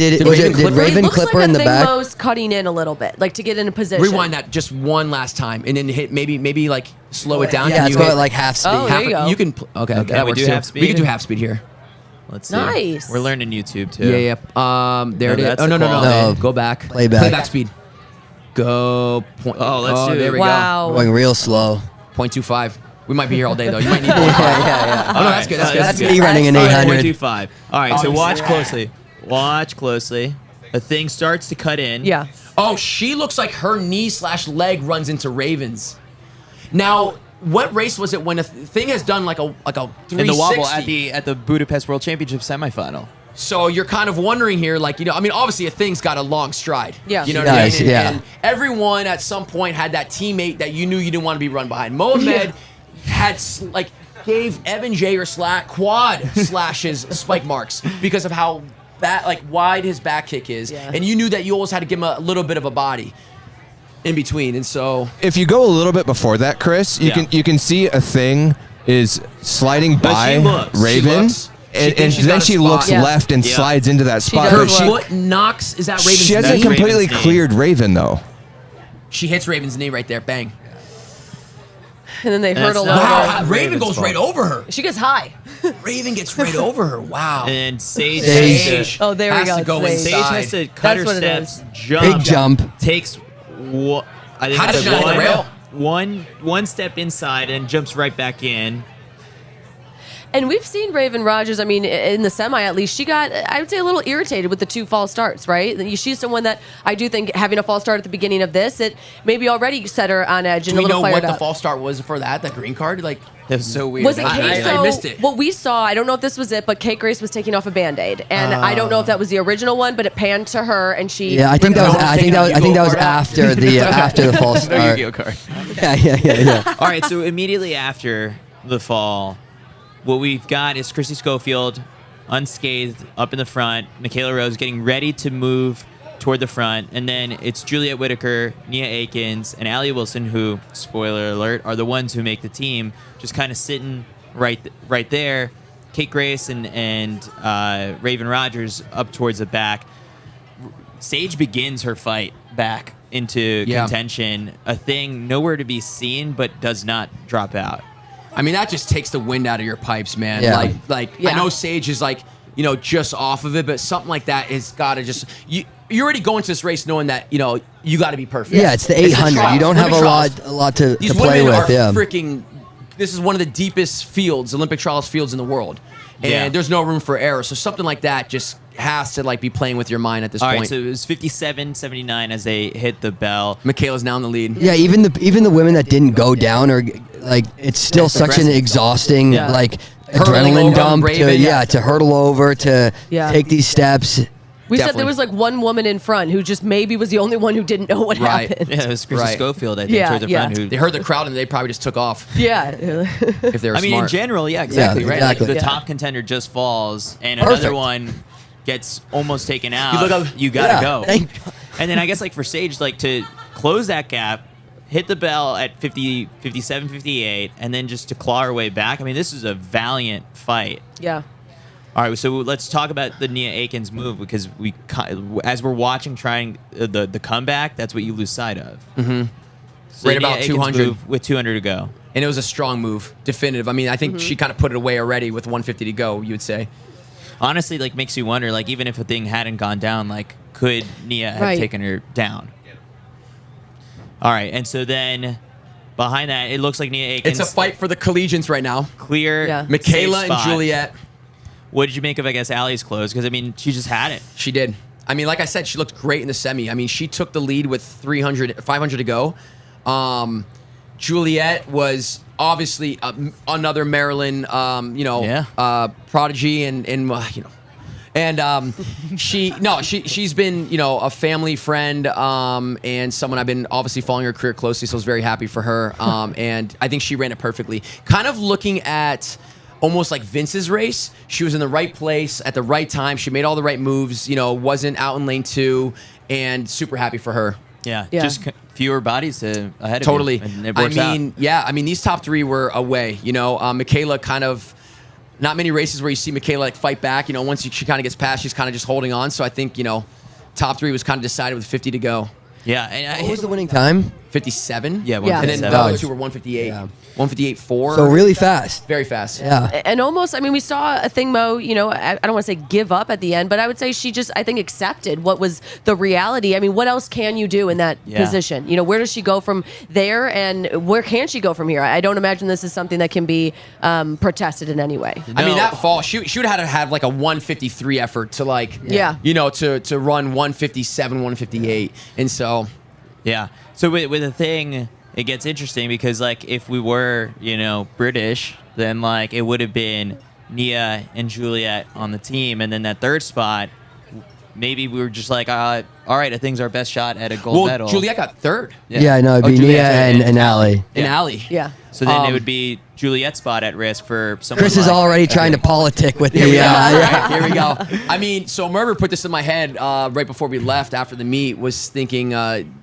Speaker 3: clip her in the back?
Speaker 4: Most cutting in a little bit, like to get in a position.
Speaker 1: Rewind that just one last time, and then hit maybe like slow it down.
Speaker 3: Yeah, let's go at like half speed.
Speaker 4: Oh, there you go.
Speaker 1: You can okay. That
Speaker 2: we
Speaker 1: works
Speaker 2: do
Speaker 1: too.
Speaker 2: half speed?
Speaker 1: We can do half speed here.
Speaker 2: Let's see.
Speaker 4: Nice.
Speaker 2: We're learning YouTube too.
Speaker 1: Yeah. There it is.
Speaker 2: that's
Speaker 1: Oh
Speaker 2: the
Speaker 1: no.
Speaker 3: quality.
Speaker 1: Go back.
Speaker 3: Playback.
Speaker 1: Playback speed. Go.
Speaker 2: Let's do it.
Speaker 1: There we
Speaker 4: Wow.
Speaker 3: Going real slow.
Speaker 1: go. 0.25. We might be here all day, though. You might need 0.5.
Speaker 3: yeah.
Speaker 1: Oh, no, that's good.
Speaker 3: That's
Speaker 1: good.
Speaker 3: me running an 800.
Speaker 2: 0.25. All right, so watch closely. Watch closely. A thing starts to cut in.
Speaker 4: Yeah.
Speaker 1: Oh, she looks like her knee/leg runs into Ravens. Now, what race was it when a thing has done like a 360?
Speaker 2: In the wobble at the Budapest World Championship semifinal.
Speaker 1: So you're kind of wondering here, like, I mean, obviously a thing's got a long stride.
Speaker 4: Yeah.
Speaker 1: You know
Speaker 3: She
Speaker 1: what I
Speaker 3: does,
Speaker 1: mean?
Speaker 3: yeah.
Speaker 1: And everyone at some point had that teammate that you knew you didn't want to be run behind. Mohamed had, gave Evan Jager quad slashes spike marks because of how wide his back kick is.
Speaker 4: Yeah.
Speaker 1: And you knew that you always had to give him a little bit of a body in between. And so
Speaker 5: If you go a little bit before that, Chris, you can see a thing is sliding by
Speaker 2: she looks.
Speaker 5: Raven.
Speaker 1: She
Speaker 5: And
Speaker 1: thinks she's
Speaker 5: then
Speaker 1: got a
Speaker 5: she
Speaker 1: spot.
Speaker 5: looks
Speaker 4: Yeah.
Speaker 5: left and
Speaker 2: Yeah.
Speaker 5: slides into that spot.
Speaker 4: does
Speaker 1: her
Speaker 5: But
Speaker 4: look.
Speaker 1: foot knocks, is that Raven's
Speaker 5: she hasn't
Speaker 1: knee?
Speaker 2: That's
Speaker 5: completely
Speaker 2: Raven's knee.
Speaker 5: cleared Raven, though.
Speaker 1: She hits Raven's knee right there. Bang.
Speaker 4: And then they
Speaker 2: That's
Speaker 4: hurdle
Speaker 2: not-
Speaker 4: over.
Speaker 1: Wow,
Speaker 2: Raven's
Speaker 1: Raven goes
Speaker 2: fault.
Speaker 1: right over her.
Speaker 4: She gets high.
Speaker 1: Raven gets right over her. Wow.
Speaker 2: And Sage
Speaker 3: Sage.
Speaker 4: Oh, there we
Speaker 1: has
Speaker 4: go.
Speaker 1: to go
Speaker 4: Sage.
Speaker 2: Sage
Speaker 1: inside.
Speaker 2: has to cut
Speaker 4: That's
Speaker 2: her
Speaker 4: what it
Speaker 2: steps,
Speaker 4: is.
Speaker 2: jump,
Speaker 3: Big jump.
Speaker 2: takes I think
Speaker 1: How
Speaker 2: it's
Speaker 1: did she not hit the rail?
Speaker 2: one step inside and jumps right back in.
Speaker 4: And we've seen Raven Rogers, I mean, in the semi at least, she got, I would say, a little irritated with the 2 false starts, right? She's someone that I do think having a false start at the beginning of this, it maybe already set her on edge
Speaker 1: Do
Speaker 4: and
Speaker 1: we
Speaker 4: a
Speaker 1: know
Speaker 4: little
Speaker 1: what
Speaker 4: fired
Speaker 1: the
Speaker 4: up.
Speaker 1: false start was for that green card? Like,
Speaker 2: That was so weird.
Speaker 4: Was it
Speaker 1: I
Speaker 4: Kate?
Speaker 1: missed it.
Speaker 4: What we saw, I don't know if this was it, but Kate Grace was taking off a Band-Aid. And I don't know if that was the original one, but it panned to her and she...
Speaker 3: Yeah, I think that was. I think that was after the false
Speaker 2: No
Speaker 3: start.
Speaker 2: Yu-Gi-Oh card.
Speaker 3: Yeah.
Speaker 2: All right, so immediately after the fall, what we've got is Chrissy Schofield unscathed up in the front, Michaela Rose getting ready to move toward the front, and then it's Juliet Whitaker, Nia Akins, and Allie Wilson, who, spoiler alert, are the ones who make the team, just kind of sitting right there. Kate Grace and Raven Rogers up towards the back. Sage begins her fight back into contention, a thing nowhere to be seen, but does not drop out.
Speaker 1: I mean, that just takes the wind out of your pipes, man.
Speaker 3: Yeah.
Speaker 1: I
Speaker 4: Yeah.
Speaker 1: know Sage is just off of it, but something like that has got to just you already go into this race knowing that you got to be perfect.
Speaker 3: Yeah, it's the 800.
Speaker 1: trials.
Speaker 3: You don't have
Speaker 1: Olympic
Speaker 3: a lot to
Speaker 1: These
Speaker 3: play
Speaker 1: women
Speaker 3: with.
Speaker 1: are
Speaker 3: Yeah.
Speaker 1: freaking. This is one of the deepest fields, Olympic trials fields in the world, and
Speaker 2: Yeah.
Speaker 1: there's no room for error. So something like that just has to be playing with your mind at this
Speaker 2: All
Speaker 1: point.
Speaker 2: right, so it was 57-79 as they hit the bell.
Speaker 1: Michaela's now in the lead.
Speaker 3: Yeah, even the women that didn't go down are it's still such an
Speaker 1: aggressive.
Speaker 3: exhausting
Speaker 4: Yeah.
Speaker 1: Hurtling
Speaker 3: adrenaline
Speaker 1: over
Speaker 3: dump
Speaker 1: Raven,
Speaker 3: to hurdle over to
Speaker 4: Yeah.
Speaker 3: take these steps.
Speaker 4: We said
Speaker 1: Definitely.
Speaker 4: there was one woman in front who just maybe was the only one who didn't know what
Speaker 1: Right.
Speaker 4: happened.
Speaker 2: Yeah, it was Chrissy
Speaker 1: Right.
Speaker 2: Schofield, I think,
Speaker 4: Yeah,
Speaker 2: toward the
Speaker 4: yeah.
Speaker 2: front. Who
Speaker 1: They heard the crowd and they probably just took off
Speaker 4: Yeah.
Speaker 1: if they were
Speaker 2: I mean,
Speaker 1: smart.
Speaker 2: in general, yeah, exactly, right.
Speaker 3: exactly.
Speaker 2: Like the
Speaker 4: Yeah.
Speaker 2: top contender just falls, and
Speaker 3: Perfect.
Speaker 2: another one gets almost taken out.
Speaker 1: look up-
Speaker 2: You gotta
Speaker 3: Yeah,
Speaker 2: go.
Speaker 3: thank God.
Speaker 2: And then I guess for Sage, to close that gap, hit the bell at 57, 58, and then just to claw her way back. I mean, this is a valiant fight.
Speaker 4: Yeah.
Speaker 2: All right, so let's talk about the Nia Akins move, because as we're watching trying the comeback, that's what you lose sight of. Mm-hmm. So
Speaker 1: Right
Speaker 2: Nia
Speaker 1: about
Speaker 2: Akins
Speaker 1: 200.
Speaker 2: move with 200 to go.
Speaker 1: And it was a strong move, definitive. I mean, I think she kind of put it away already with 150 to go, you would say.
Speaker 2: Honestly, makes you wonder, even if a thing hadn't gone down, could Nia have
Speaker 4: Right.
Speaker 2: taken her down? All right, and so then behind that, it looks like Nia Akins.
Speaker 1: It's a fight for the collegians right now.
Speaker 2: Clear.
Speaker 4: Yeah.
Speaker 1: Michaela
Speaker 2: safe
Speaker 1: and
Speaker 2: spot.
Speaker 1: Juliet.
Speaker 2: What did you make of, Allie's close? Because, she just had it.
Speaker 1: She did. I mean, like I said, she looked great in the semi. I mean, she took the lead with 500 to go. Juliet was obviously another Maryland, prodigy, and she's been a family friend and someone I've been obviously following her career closely, so I was very happy for her. And I think she ran it perfectly. Kind of looking at almost like Vince's race. She was in the right place at the right time. She made all the right moves. Wasn't out in lane 2, and super happy for her.
Speaker 2: Yeah.
Speaker 4: Yeah.
Speaker 2: Just fewer bodies ahead of
Speaker 1: Totally.
Speaker 2: you. And it works out.
Speaker 1: These top 3 were away. Michaela kind of. Not many races where you see Michaela fight back. Once she kind of gets past, she's kind of just holding on. So I think top 3 was kind of decided with 50 to go.
Speaker 2: Yeah. And
Speaker 3: What was the winning time?
Speaker 1: 157.
Speaker 2: Yeah,
Speaker 1: And then
Speaker 2: 157.
Speaker 1: the other two were 158.
Speaker 3: Yeah.
Speaker 1: 158.4.
Speaker 3: So really fast.
Speaker 1: Very fast.
Speaker 3: Yeah.
Speaker 4: And almost, I mean, we saw Athing Mu, you know, I don't want to say give up at the end, but I would say she just, I think, accepted what was the reality. I mean, what else can you do in that position? You know, where does she go from there, and where can she go from here? I don't imagine this is something that can be protested in any way.
Speaker 1: I mean, that fall, she would have had to have like a 153 effort to like, you know, to run 157, 158. And so.
Speaker 2: Yeah. So with a thing, it gets interesting because, like, if we were, you know, British, then, like, it would have been Nia and Juliet on the team. And then that third spot, maybe we were just like, all right, I think's our best shot at a gold medal.
Speaker 1: Juliet got third.
Speaker 3: Yeah, no, it'd be Nia and Ali.
Speaker 1: And Ali.
Speaker 4: Yeah.
Speaker 2: So then it would be Juliet's spot at risk for someone
Speaker 3: Chris is already trying to politic with the.
Speaker 1: Here we go. I mean, so Merber put this in my head right before we left after the meet, was thinking,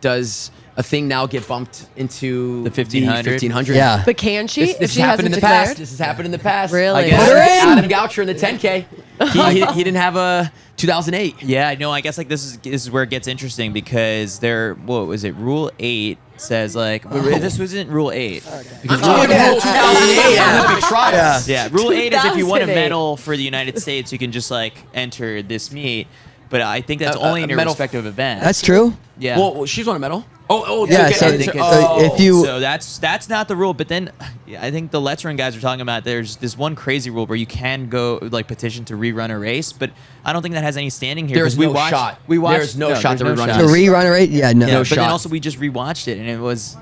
Speaker 1: does Athing now get bumped into
Speaker 2: the 1500?
Speaker 3: Yeah.
Speaker 4: But can she?
Speaker 1: This
Speaker 4: if she
Speaker 1: happened
Speaker 4: hasn't
Speaker 1: in the
Speaker 4: declared?
Speaker 1: past. This has happened in the past.
Speaker 4: Really?
Speaker 1: I guess
Speaker 3: Put her in.
Speaker 1: Adam Goucher in the 10K. He didn't have a 2008.
Speaker 2: Yeah, no, I guess like this is where it gets interesting because what was it? Rule 8 says like this wasn't Rule 8.
Speaker 1: I'm talking about 2008 Olympic trials.
Speaker 2: Yeah, Rule 8 is if you won a
Speaker 4: 2008.
Speaker 2: medal for the United States, you can just like enter this meet. But I think that's only in your
Speaker 1: medal-
Speaker 2: respective event.
Speaker 3: That's true.
Speaker 2: yeah.
Speaker 1: Well, she's won a medal.
Speaker 3: Yeah,
Speaker 1: okay.
Speaker 3: so
Speaker 2: I think
Speaker 3: if you
Speaker 2: So that's not the rule. But then I think the Let's Run guys are talking about there's this one crazy rule where you can go like petition to rerun a race, but I don't think that has any standing here.
Speaker 1: There's
Speaker 2: 'cause
Speaker 1: no shot.
Speaker 2: We watched.
Speaker 1: There's no shot to
Speaker 2: there's
Speaker 1: rerun
Speaker 2: no
Speaker 1: a
Speaker 3: to
Speaker 1: race.
Speaker 3: rerun a race, yeah, no.
Speaker 2: Yeah, but
Speaker 1: shot.
Speaker 2: then also we just rewatched it and it was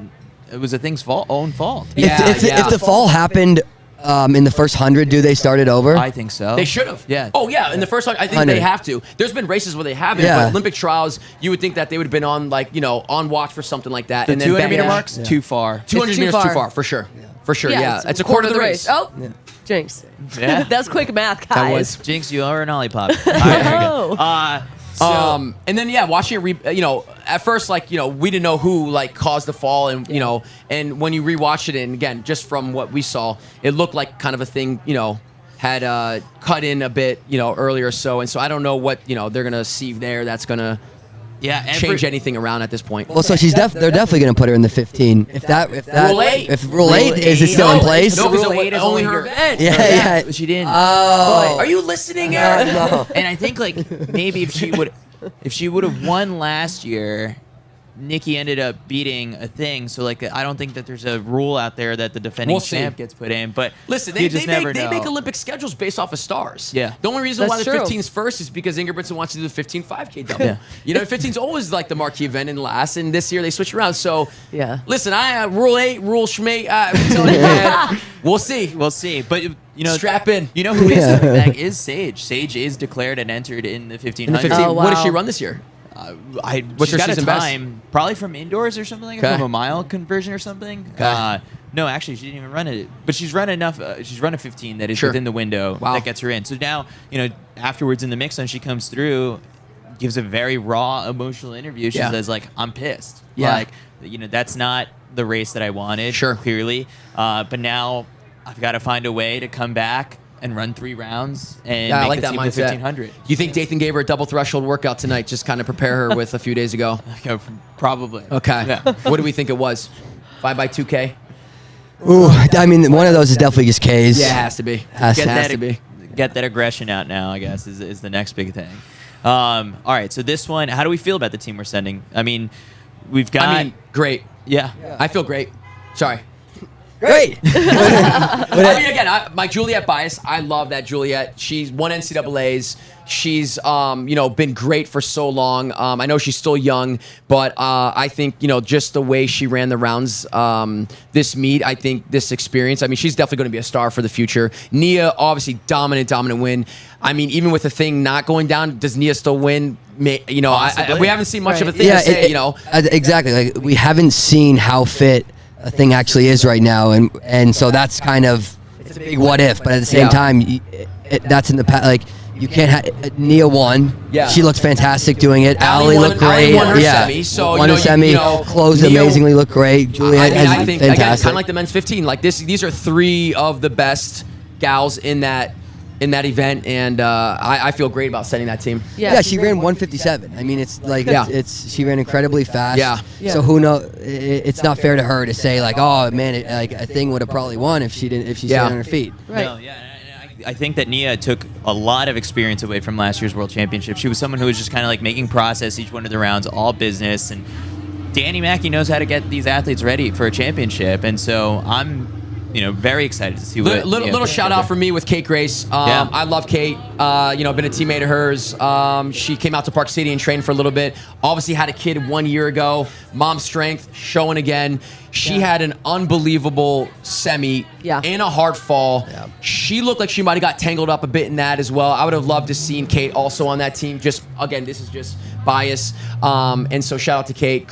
Speaker 2: a thing's own fault.
Speaker 3: If the fall happened in the first 100, do they start it over?
Speaker 2: I think so.
Speaker 1: They should have.
Speaker 2: Yeah.
Speaker 1: Oh, yeah. In the first one, I think
Speaker 3: 100.
Speaker 1: they have to. There's been races where they haven't,
Speaker 3: Yeah.
Speaker 1: but Olympic trials, you would think that they would have been on, like, you know, on watch for something like that.
Speaker 2: The
Speaker 1: and then
Speaker 2: 200
Speaker 1: bang,
Speaker 2: meter
Speaker 1: yeah.
Speaker 2: marks too far.
Speaker 1: 200
Speaker 4: It's too
Speaker 1: meters too
Speaker 4: far.
Speaker 1: far, for sure. For sure, yeah. It's a quarter of the race.
Speaker 4: Oh, jinx.
Speaker 2: Yeah.
Speaker 4: That's quick math, guys.
Speaker 1: That was-
Speaker 2: Jinx, you are an olipop. All right, there you go.
Speaker 1: Oh. And then watching it, you know, at first, like, you know, we didn't know who like caused the fall, and you know, and when you rewatch it, and again, just from what we saw, it looked like kind of a thing, you know, had cut in a bit, you know, earlier. So I don't know what, you know, they're gonna see there that's gonna change anything around at this point.
Speaker 3: Well, so they're definitely going to put her in the 15. If
Speaker 1: Rule 8.
Speaker 3: If Rule 8 is it still in place?
Speaker 1: No, because
Speaker 2: Rule 8 is
Speaker 1: only
Speaker 2: only
Speaker 1: her
Speaker 2: her-
Speaker 1: event.
Speaker 3: Yeah.
Speaker 2: She didn't.
Speaker 1: Are you listening, Aaron?
Speaker 2: And I think like maybe if she would have won last year, Nikki ended up beating a thing. So like I don't think that there's a rule out there that the defending
Speaker 1: We'll see.
Speaker 2: champ gets put in. But
Speaker 1: Listen,
Speaker 2: you
Speaker 1: they
Speaker 2: just never
Speaker 1: make
Speaker 2: know.
Speaker 1: Olympic schedules based off of stars.
Speaker 2: Yeah.
Speaker 1: The only reason
Speaker 4: That's
Speaker 1: why the
Speaker 4: true.
Speaker 1: 15's first is because Ingebrigtsen wants to do the 15 5K double.
Speaker 2: Yeah.
Speaker 1: You know, 15's always like the marquee event and last, and this year they switch around. So
Speaker 4: Yeah.
Speaker 1: listen, Rule 8, Rule Schmate. I'm telling you, man, we'll see.
Speaker 2: We'll see. But you know,
Speaker 1: Strap in.
Speaker 2: You know who is coming back is Sage. Sage is declared and entered in the 1500.
Speaker 1: In the 15,
Speaker 4: Oh,
Speaker 1: what does
Speaker 4: wow.
Speaker 1: she run this year?
Speaker 2: What's
Speaker 1: her
Speaker 2: got a
Speaker 1: season best?
Speaker 2: time? Probably from indoors or something, like
Speaker 1: Okay.
Speaker 2: from a mile conversion or something.
Speaker 1: Okay.
Speaker 2: No, actually, she didn't even run it. But she's run enough. She's run a 15 that is
Speaker 1: Sure.
Speaker 2: within the window
Speaker 1: Wow.
Speaker 2: that gets her in. So now, you know, afterwards in the mix, when she comes through, gives a very raw, emotional interview. She
Speaker 1: Yeah.
Speaker 2: says like, "I'm pissed.
Speaker 1: Yeah.
Speaker 2: Like, you know, that's not the race that I wanted.
Speaker 1: Sure.
Speaker 2: Clearly, but now I've got to find a way to come back and run 3 rounds and
Speaker 1: Yeah, I
Speaker 2: make
Speaker 1: like
Speaker 2: the
Speaker 1: that
Speaker 2: team to
Speaker 1: mindset.
Speaker 2: 1500.
Speaker 1: You think Dathan gave her a double threshold workout tonight, just kind of prepare her with a few days ago?
Speaker 2: Probably.
Speaker 1: Okay.
Speaker 2: Yeah.
Speaker 1: What do we think it was? 5x2K?
Speaker 3: Ooh, I mean, one of those is definitely just K's.
Speaker 1: Yeah, it has to be.
Speaker 3: Has
Speaker 1: Has to be.
Speaker 2: Get that aggression out now, I guess, is the next big thing. All right, so this one, how do we feel about the team we're sending? I mean, we've got...
Speaker 1: I mean, great.
Speaker 2: yeah.
Speaker 1: I feel great. Sorry.
Speaker 3: Great.
Speaker 1: I mean, again, my Juliet bias. I love that Juliet. She's won NCAAs. She's, you know, been great for so long. I know she's still young, but I think, you know, just the way she ran the rounds this meet, I think this experience, I mean, she's definitely going to be a star for the future. Nia, obviously, dominant win. I mean, even with the thing not going down, does Nia still win? You know, we haven't seen much of a thing to say, you know.
Speaker 3: Exactly. Like, we haven't seen how fit a thing actually is right now, and so that's kind of, it's a big what if, but at the same time, that's in the past. Like, you can't have Nia won.
Speaker 1: Yeah.
Speaker 3: She looked fantastic doing it.
Speaker 1: Ali
Speaker 3: Ali
Speaker 1: won-
Speaker 3: looked great.
Speaker 1: Ali won her
Speaker 3: yeah,
Speaker 1: semi, so,
Speaker 3: won
Speaker 1: you
Speaker 3: a
Speaker 1: know,
Speaker 3: semi.
Speaker 1: you know,
Speaker 3: Closed
Speaker 1: Nia-
Speaker 3: amazingly. Looked great. Juliet
Speaker 1: I
Speaker 3: has
Speaker 1: think again,
Speaker 3: fantastic.
Speaker 1: kind of like the men's 15. Like these are 3 of the best gals in that in that event, and I feel great about setting that team.
Speaker 3: Yeah, she ran 157. I mean, it's like she ran incredibly fast.
Speaker 1: Yeah.
Speaker 3: So who knows? It's not fair to her to say like, oh man, like Athing would have probably won if she stayed on her feet.
Speaker 4: Right.
Speaker 2: No, yeah. I think that Nia took a lot of experience away from last year's World Championship. She was someone who was just kind of like making process each one of the rounds, all business. And Danny Mackey knows how to get these athletes ready for a championship. And so I'm, very excited to see what.
Speaker 1: Little shout out for me with Kate Grace. I love Kate. Been a teammate of hers. She came out to Park City and trained for a little bit. Obviously had a kid 1 year ago. Mom strength showing again. She had an unbelievable semi and a hard fall. Yeah. She looked like she might have got tangled up a bit in that as well. I would have loved to seen Kate also on that team. Just again, this is just bias. And so shout out to Kate.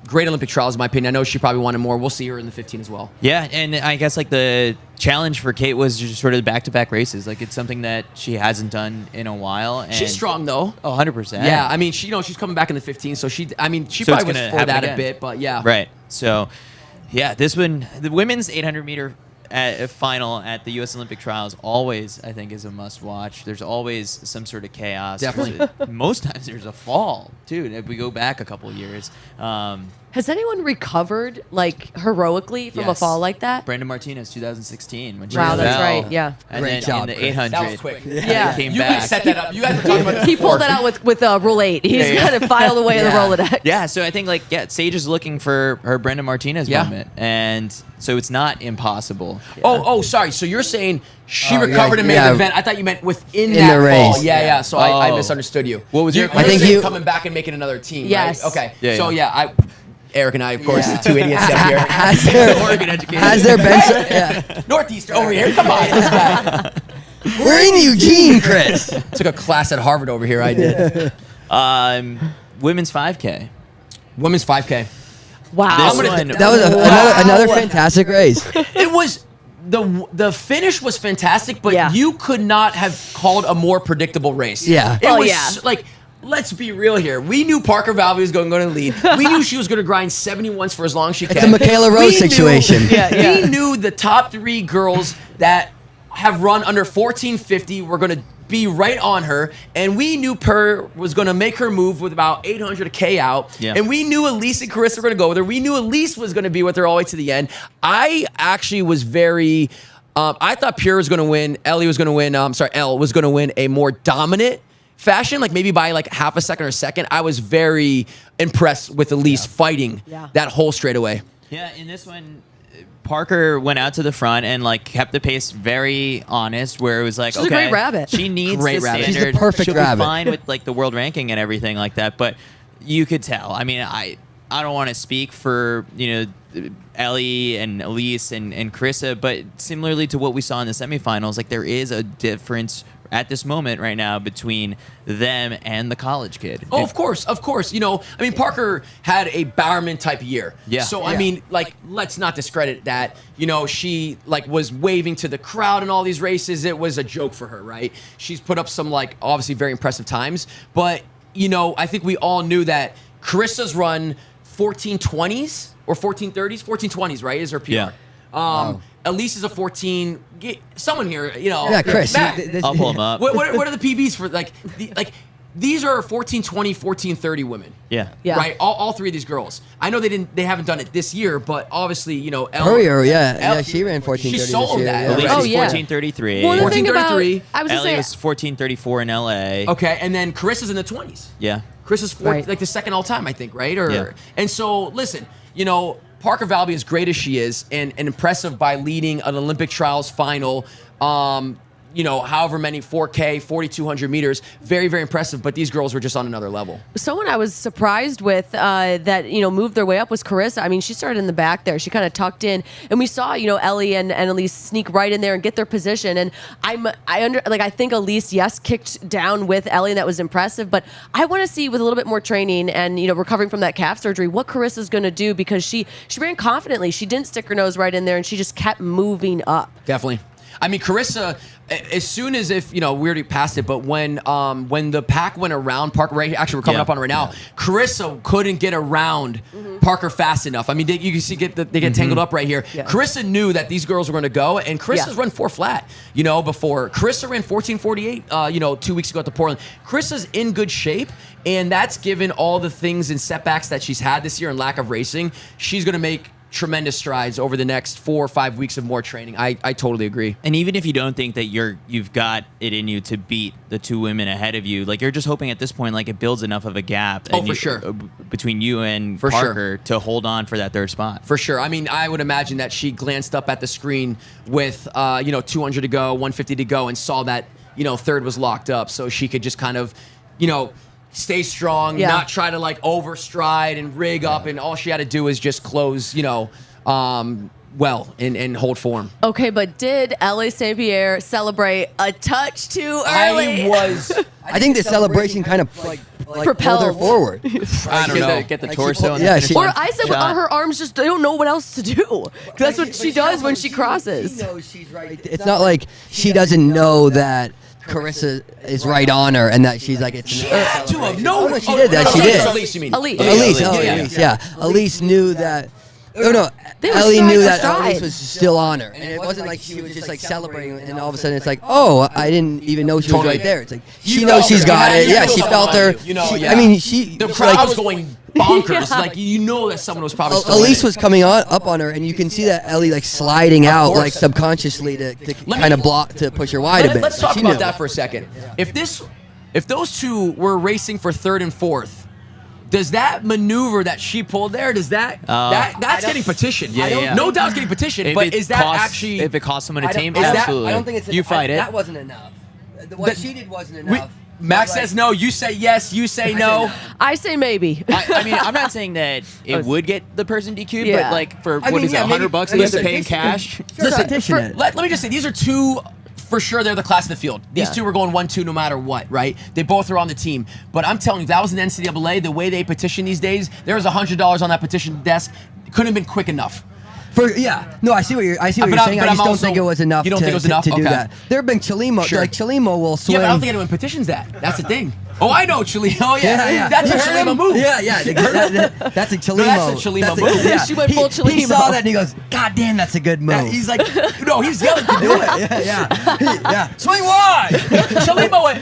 Speaker 1: Great Olympic trials, in my opinion. I know she probably wanted more. We'll see her in the 15 as well.
Speaker 2: Yeah, and I guess like the challenge for Kate was just sort of the back-to-back races. Like it's something that she hasn't done in a while. And
Speaker 1: she's strong though.
Speaker 2: Oh, 100%.
Speaker 1: Yeah, I mean, she's coming back in the 15, so she probably was for that again. A bit, but yeah.
Speaker 2: Right. So, yeah, this one, the women's 800-meter final at the U.S. Olympic Trials always, I think, is a must-watch. There's always some sort of chaos.
Speaker 1: Definitely.
Speaker 2: Most times there's a fall, too, if we go back a couple years.
Speaker 4: Has anyone recovered, like, heroically from a fall like that?
Speaker 2: Brandon Martinez, 2016. When she
Speaker 4: wow, that's
Speaker 2: fell.
Speaker 4: right, yeah.
Speaker 2: And
Speaker 3: Great
Speaker 2: then
Speaker 3: job,
Speaker 2: in the
Speaker 3: Chris.
Speaker 2: 800.
Speaker 1: That was quick.
Speaker 4: Yeah.
Speaker 2: Came
Speaker 1: You
Speaker 2: back.
Speaker 1: guys set that up. You guys were talking about this
Speaker 4: He
Speaker 1: before.
Speaker 4: pulled that out with Rule 8. He's kind of filed away the Rolodex.
Speaker 2: Yeah, so I think, Sage is looking for her Brandon Martinez moment. And so it's not impossible.
Speaker 1: Oh, sorry. So you're saying she recovered and made the event. I thought you meant within
Speaker 3: In
Speaker 1: that
Speaker 3: the race.
Speaker 1: fall. Yeah. So I misunderstood you.
Speaker 2: What was your-
Speaker 1: I
Speaker 3: I think
Speaker 1: think
Speaker 3: you-
Speaker 1: coming back and making another team.
Speaker 4: Yes.
Speaker 1: Right? Okay.
Speaker 2: Yeah,
Speaker 1: So
Speaker 2: yeah.
Speaker 1: Eric and I, of course, the two idiots up here.
Speaker 3: Has there been
Speaker 1: Northeastern over here. Come on, this guy.
Speaker 3: we're in Eugene, Chris.
Speaker 1: Took a class at Harvard over here. I did.
Speaker 2: Women's 5K.
Speaker 1: Women's 5K.
Speaker 4: Wow.
Speaker 2: This one-
Speaker 3: That was another fantastic race.
Speaker 1: It was the finish was fantastic, but
Speaker 4: Yeah.
Speaker 1: you could not have called a more predictable race.
Speaker 3: Yeah.
Speaker 1: It
Speaker 4: Oh,
Speaker 1: was
Speaker 4: yeah.
Speaker 1: like, let's be real here. We knew Parker Valby was going to lead. We knew she was going to grind 71s for as long as she can.
Speaker 3: It's a Michaela Rose
Speaker 1: We knew-
Speaker 3: situation.
Speaker 1: We knew the top 3 girls that have run under 1450 were going to be right on her, and we knew Per was going to make her move with about 800 K out, and we knew Elise and Karissa were going to go with her. We knew Elise was going to be with her all the way to the end. I actually was very, I thought Pierre was going to win, Elle was going to win, Elle was going to win a more dominant fashion, like maybe by like half a second or second. I was very impressed with Elise fighting that whole straightaway.
Speaker 2: Yeah, in this one, Parker went out to the front and kept the pace very honest, where it was like,
Speaker 4: She's a great rabbit.
Speaker 2: She needs
Speaker 1: Great
Speaker 2: the
Speaker 1: rabbit.
Speaker 2: standard.
Speaker 3: She's the perfect
Speaker 2: She'll
Speaker 3: rabbit.
Speaker 2: be fine with the world ranking and everything like that, but you could tell. I mean, I don't want to speak for Ellie and Elise and Karissa, but similarly to what we saw in the semifinals, there is a difference at this moment right now between them and the college kid.
Speaker 1: Oh, of course. Parker had a Bowerman type year.
Speaker 2: Yeah.
Speaker 1: So, let's not discredit that. She, was waving to the crowd in all these races. It was a joke for her, right? She's put up some, obviously very impressive times. But, I think we all knew that Karissa's run 1420s or 1430s? 1420s, right, is her PR.
Speaker 2: Yeah.
Speaker 1: Elise is a 14. Someone here,
Speaker 3: Yeah, Chris.
Speaker 1: Matt,
Speaker 2: I'll pull them up.
Speaker 1: what are the PBs for these are 1420, 1430 women.
Speaker 2: Yeah.
Speaker 1: Right. All 3 of these girls. I know they haven't done it this year, but obviously, Elle.
Speaker 3: Yeah, she ran 14:30
Speaker 1: She
Speaker 3: this
Speaker 1: sold
Speaker 3: year,
Speaker 1: that.
Speaker 3: yeah.
Speaker 2: Elise
Speaker 4: Oh,
Speaker 2: was
Speaker 4: yeah.
Speaker 2: 1433.
Speaker 4: Well, the thing about,
Speaker 1: 1433.
Speaker 4: I was
Speaker 2: Ellie
Speaker 4: just
Speaker 2: was
Speaker 4: saying,
Speaker 2: 1434 in LA.
Speaker 1: Okay, and then Karissa's in the 20s.
Speaker 2: Yeah.
Speaker 1: Karissa's
Speaker 4: Right.
Speaker 1: the second all time, I think, right?
Speaker 2: Yeah.
Speaker 1: And so listen, Parker Valby, as great as she is, and impressive by leading an Olympic trials final. However many 4K, 4,200 meters, very, very impressive. But these girls were just on another level.
Speaker 4: someone I was surprised with that moved their way up was Karissa. I mean, she started in the back there. She kind of tucked in, and we saw Ellie and Elise sneak right in there and get their position. And I think Elise kicked down with Ellie, and that was impressive. But I want to see with a little bit more training and recovering from that calf surgery what Karissa's going to do, because she ran confidently. She didn't stick her nose right in there, and she just kept moving up.
Speaker 1: Definitely. I mean, Karissa, as soon as we already passed it, but when the pack went around Parker, right? Actually, we're coming up on it right now. Karissa couldn't get around Parker fast enough. I mean, you can see they get tangled up right here. Yeah. Karissa knew that these girls were going to go, and Karissa's run 4 flat. Before Karissa ran 14:48. 2 weeks ago at the Portland. Karissa's in good shape, and that's given all the things and setbacks that she's had this year and lack of racing. She's going to make tremendous strides over the next 4 or 5 weeks of more training. I totally agree.
Speaker 2: And even if you don't think that you've got it in you to beat the 2 women ahead of you, like you're just hoping at this point, like it builds enough of a gap.
Speaker 1: For sure.
Speaker 2: Between you and Parker to hold on for that 3rd spot.
Speaker 1: For sure. I mean, I would imagine that she glanced up at the screen with 200 to go, 150 to go, and saw that 3rd was locked up, so she could just kind of stay strong, not try to like overstride and rig up, and all she had to do is just close, well and hold form.
Speaker 4: Okay, but did Elle St. Pierre celebrate a touch too early?
Speaker 3: I think the celebration kind of like propelled her forward.
Speaker 2: I don't know. Get the torso.
Speaker 3: Or I
Speaker 4: said her arms just, they don't know what else to do. That's what she does when she crosses.
Speaker 3: She knows she's right. It's not like she doesn't know that Karissa is right on her, and that she's like, it's
Speaker 1: she had to have known.
Speaker 3: No, she did that. She did.
Speaker 1: Elise, you mean?
Speaker 3: Elise, yeah. Elise knew that. Oh no, Ellie knew that Elise was still on her, and it wasn't like she was just like celebrating, and all of a sudden it's like, oh, I didn't even know she was right there. It's like she knows she's got it. Yeah, she felt her. I mean,
Speaker 1: the crowd was going bonkers. Like that someone was probably.
Speaker 3: Elise was coming up on her, and you can see that Ellie like sliding out like subconsciously to kind of block to push her wide a bit.
Speaker 1: Let's talk about that for a second. If those two were racing for 3rd and 4th. Does that maneuver that she pulled there? Does that's getting petitioned?
Speaker 2: Yeah.
Speaker 1: No doubt, it's getting petitioned. But is that actually
Speaker 2: if it costs someone a team?
Speaker 3: Absolutely. I don't think it's
Speaker 2: you fight it.
Speaker 3: That wasn't enough. What she did wasn't enough.
Speaker 1: Max says no. You say yes. You say no.
Speaker 4: I say maybe.
Speaker 2: I mean, I'm not saying that it would get the person DQ'd, but like for what is it, $100 he has to pay in cash?
Speaker 1: Let me just say, these are two. For sure, they're the class of the field. These two were going 1-2 no matter what, right? They both are on the team. But I'm telling you, that was an NCAA. The way they petition these days, there was $100 on that petition desk. It couldn't have been quick enough.
Speaker 3: No, I see what you're saying. I just don't think it was enough.
Speaker 1: You don't think it was enough
Speaker 3: to do that. There have been Chalimo.
Speaker 1: Sure.
Speaker 3: Like Chalimo will swing.
Speaker 1: Yeah, but I don't think anyone petitions that. That's the thing. Oh, I know Chalimo. Oh, yeah. That's a Chalimo move.
Speaker 3: Yeah. That's a Chalimo.
Speaker 1: That's a Chalimo move.
Speaker 3: Yeah.
Speaker 4: She went full Chalimo.
Speaker 3: He saw that and he goes, God damn, that's a good move.
Speaker 1: Yeah, he's like, no, he's yelling to do it.
Speaker 3: Yeah.
Speaker 1: Swing wide. Chalimo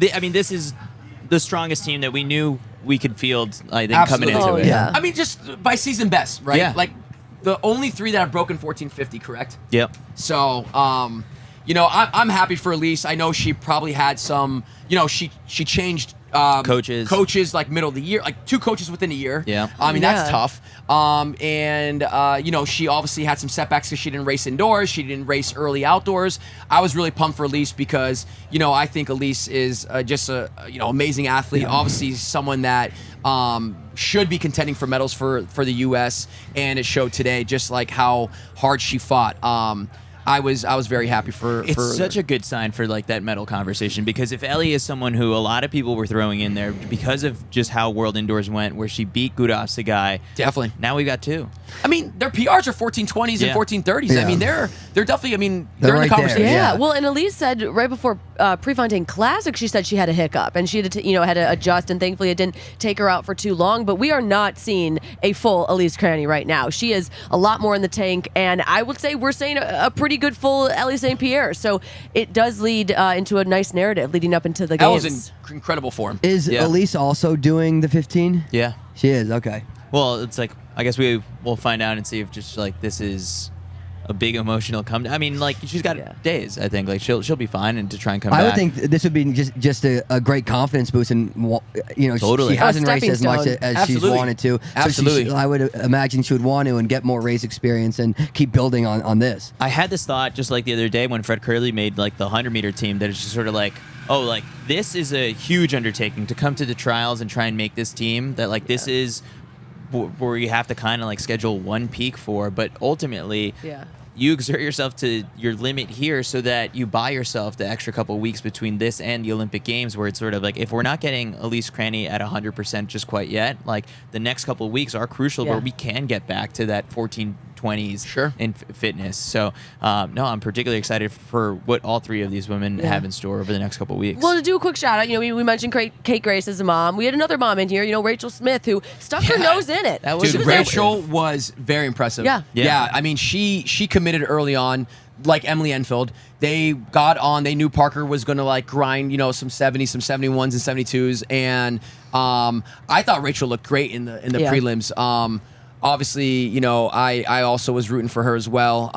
Speaker 1: it.
Speaker 2: I mean, this is the strongest team that we knew we could field, I think, coming into it.
Speaker 4: Yeah.
Speaker 1: I mean, just by season best, right?
Speaker 2: Yeah.
Speaker 1: Like, the only 3 that have broken 1450, correct?
Speaker 2: Yep.
Speaker 1: So, I'm happy for Elise. I know she probably had some, she changed coaches like middle of the year, like 2 coaches within a year.
Speaker 2: Yeah.
Speaker 1: I mean, that's tough. She obviously had some setbacks because she didn't race indoors. She didn't race early outdoors. I was really pumped for Elise because, I think Elise is just a, amazing athlete. Yeah. Obviously someone that should be contending for medals for the U.S. And it showed today just like how hard she fought. I was very happy for.
Speaker 2: It's such a good sign for like that medal conversation, because if Ellie is someone who a lot of people were throwing in there because of just how World Indoors went, where she beat Gudovsky,
Speaker 1: definitely.
Speaker 2: Now we got 2.
Speaker 1: I mean, their PRs are 1420s and 1430s. Yeah. I mean, they're definitely. I mean, they're in
Speaker 3: right
Speaker 1: the conversation.
Speaker 4: Yeah. Well, and Elise said right before Prefontaine Classic, she said she had a hiccup and she had to, had to adjust, and thankfully it didn't take her out for too long. But we are not seeing a full Elise Cranny right now. She is a lot more in the tank, and I would say we're saying a pretty good full Elle St. Pierre. So it does lead into a nice narrative leading up into the games.
Speaker 1: Elle's in incredible form.
Speaker 3: Is Elise also doing the 15?
Speaker 2: Yeah.
Speaker 3: She is, okay.
Speaker 2: Well, it's like, I guess we'll find out and see if just like this is a big emotional come. I mean, like she's got days. I think like she'll be fine and to try and come back.
Speaker 3: I would think this would be just a great confidence boost, and
Speaker 2: totally.
Speaker 3: she hasn't raced as much as she's wanted to.
Speaker 1: Absolutely.
Speaker 3: So I would imagine she would want to and get more race experience and keep building on this.
Speaker 2: I had this thought just like the other day when Fred Curley made like the 100-meter team, that it's just sort of like, oh, like this is a huge undertaking to come to the trials and try and make this team. That like this is where you have to kind of like schedule one peak for, but ultimately you exert yourself to your limit here so that you buy yourself the extra couple of weeks between this and the Olympic Games, where it's sort of like, if we're not getting Elise Cranny at 100% just quite yet, like the next couple of weeks are crucial where we can get back to that 14-20 20s
Speaker 1: Sure.
Speaker 2: in fitness. So, no, I'm particularly excited for what all three of these women have in store over the next couple of weeks.
Speaker 4: Well, to do a quick shout out, we mentioned Kate Grace as a mom. We had another mom in here, Rachel Smith, who stuck her nose in it.
Speaker 2: That was
Speaker 1: Dude, Rachel was very impressive.
Speaker 4: Yeah.
Speaker 1: I mean, she committed early on, like Emily Enfield. They got on. They knew Parker was going to like grind, some 70s, some 71s and 72s, and I thought Rachel looked great in the prelims. Obviously, I also was rooting for her as well.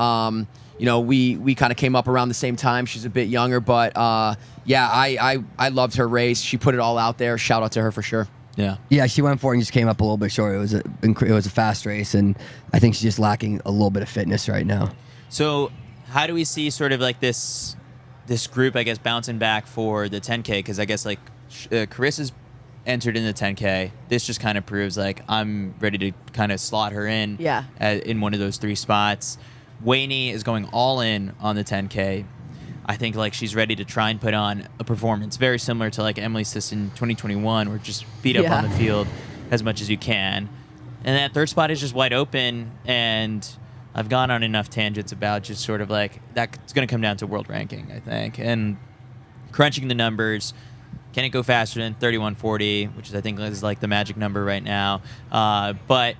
Speaker 1: We kind of came up around the same time. She's a bit younger, but I loved her race. She put it all out there. Shout out to her for sure.
Speaker 3: Yeah, she went for it and just came up a little bit short. It was a fast race, and I think she's just lacking a little bit of fitness right now.
Speaker 2: So, how do we see sort of like this group, I guess, bouncing back for the 10K? Because I guess like Karissa's entered in the 10K. This just kind of proves like I'm ready to kind of slot her in in one of those three spots. Wayne is going all in on the 10K. I think like she's ready to try and put on a performance very similar to like Emily Sis in 2021, where just beat up on the field as much as you can. And that third spot is just wide open, and I've gone on enough tangents about just sort of like that's going to come down to world ranking, I think, and crunching the numbers. Can it go faster than 31:40, which I think is like the magic number right now? But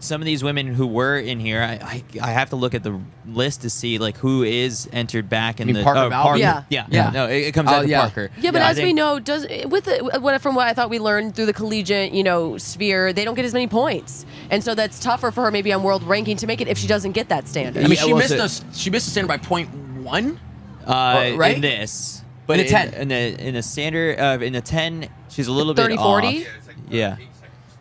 Speaker 2: some of these women who were in here, I have to look at the list to see like who is entered back in
Speaker 1: Parker Valby?
Speaker 2: Yeah. No, it comes out to Parker.
Speaker 4: Yeah, but as we know, from what I thought we learned through the collegiate, sphere, they don't get as many points, and so that's tougher for her maybe on world ranking to make it if she doesn't get that standard.
Speaker 1: I mean, she missed the standard by 0.1, right?
Speaker 2: In this,
Speaker 1: but in the 10,
Speaker 2: in the standard, in the 10, she's a little bit
Speaker 4: 30-40.
Speaker 2: off. Yeah.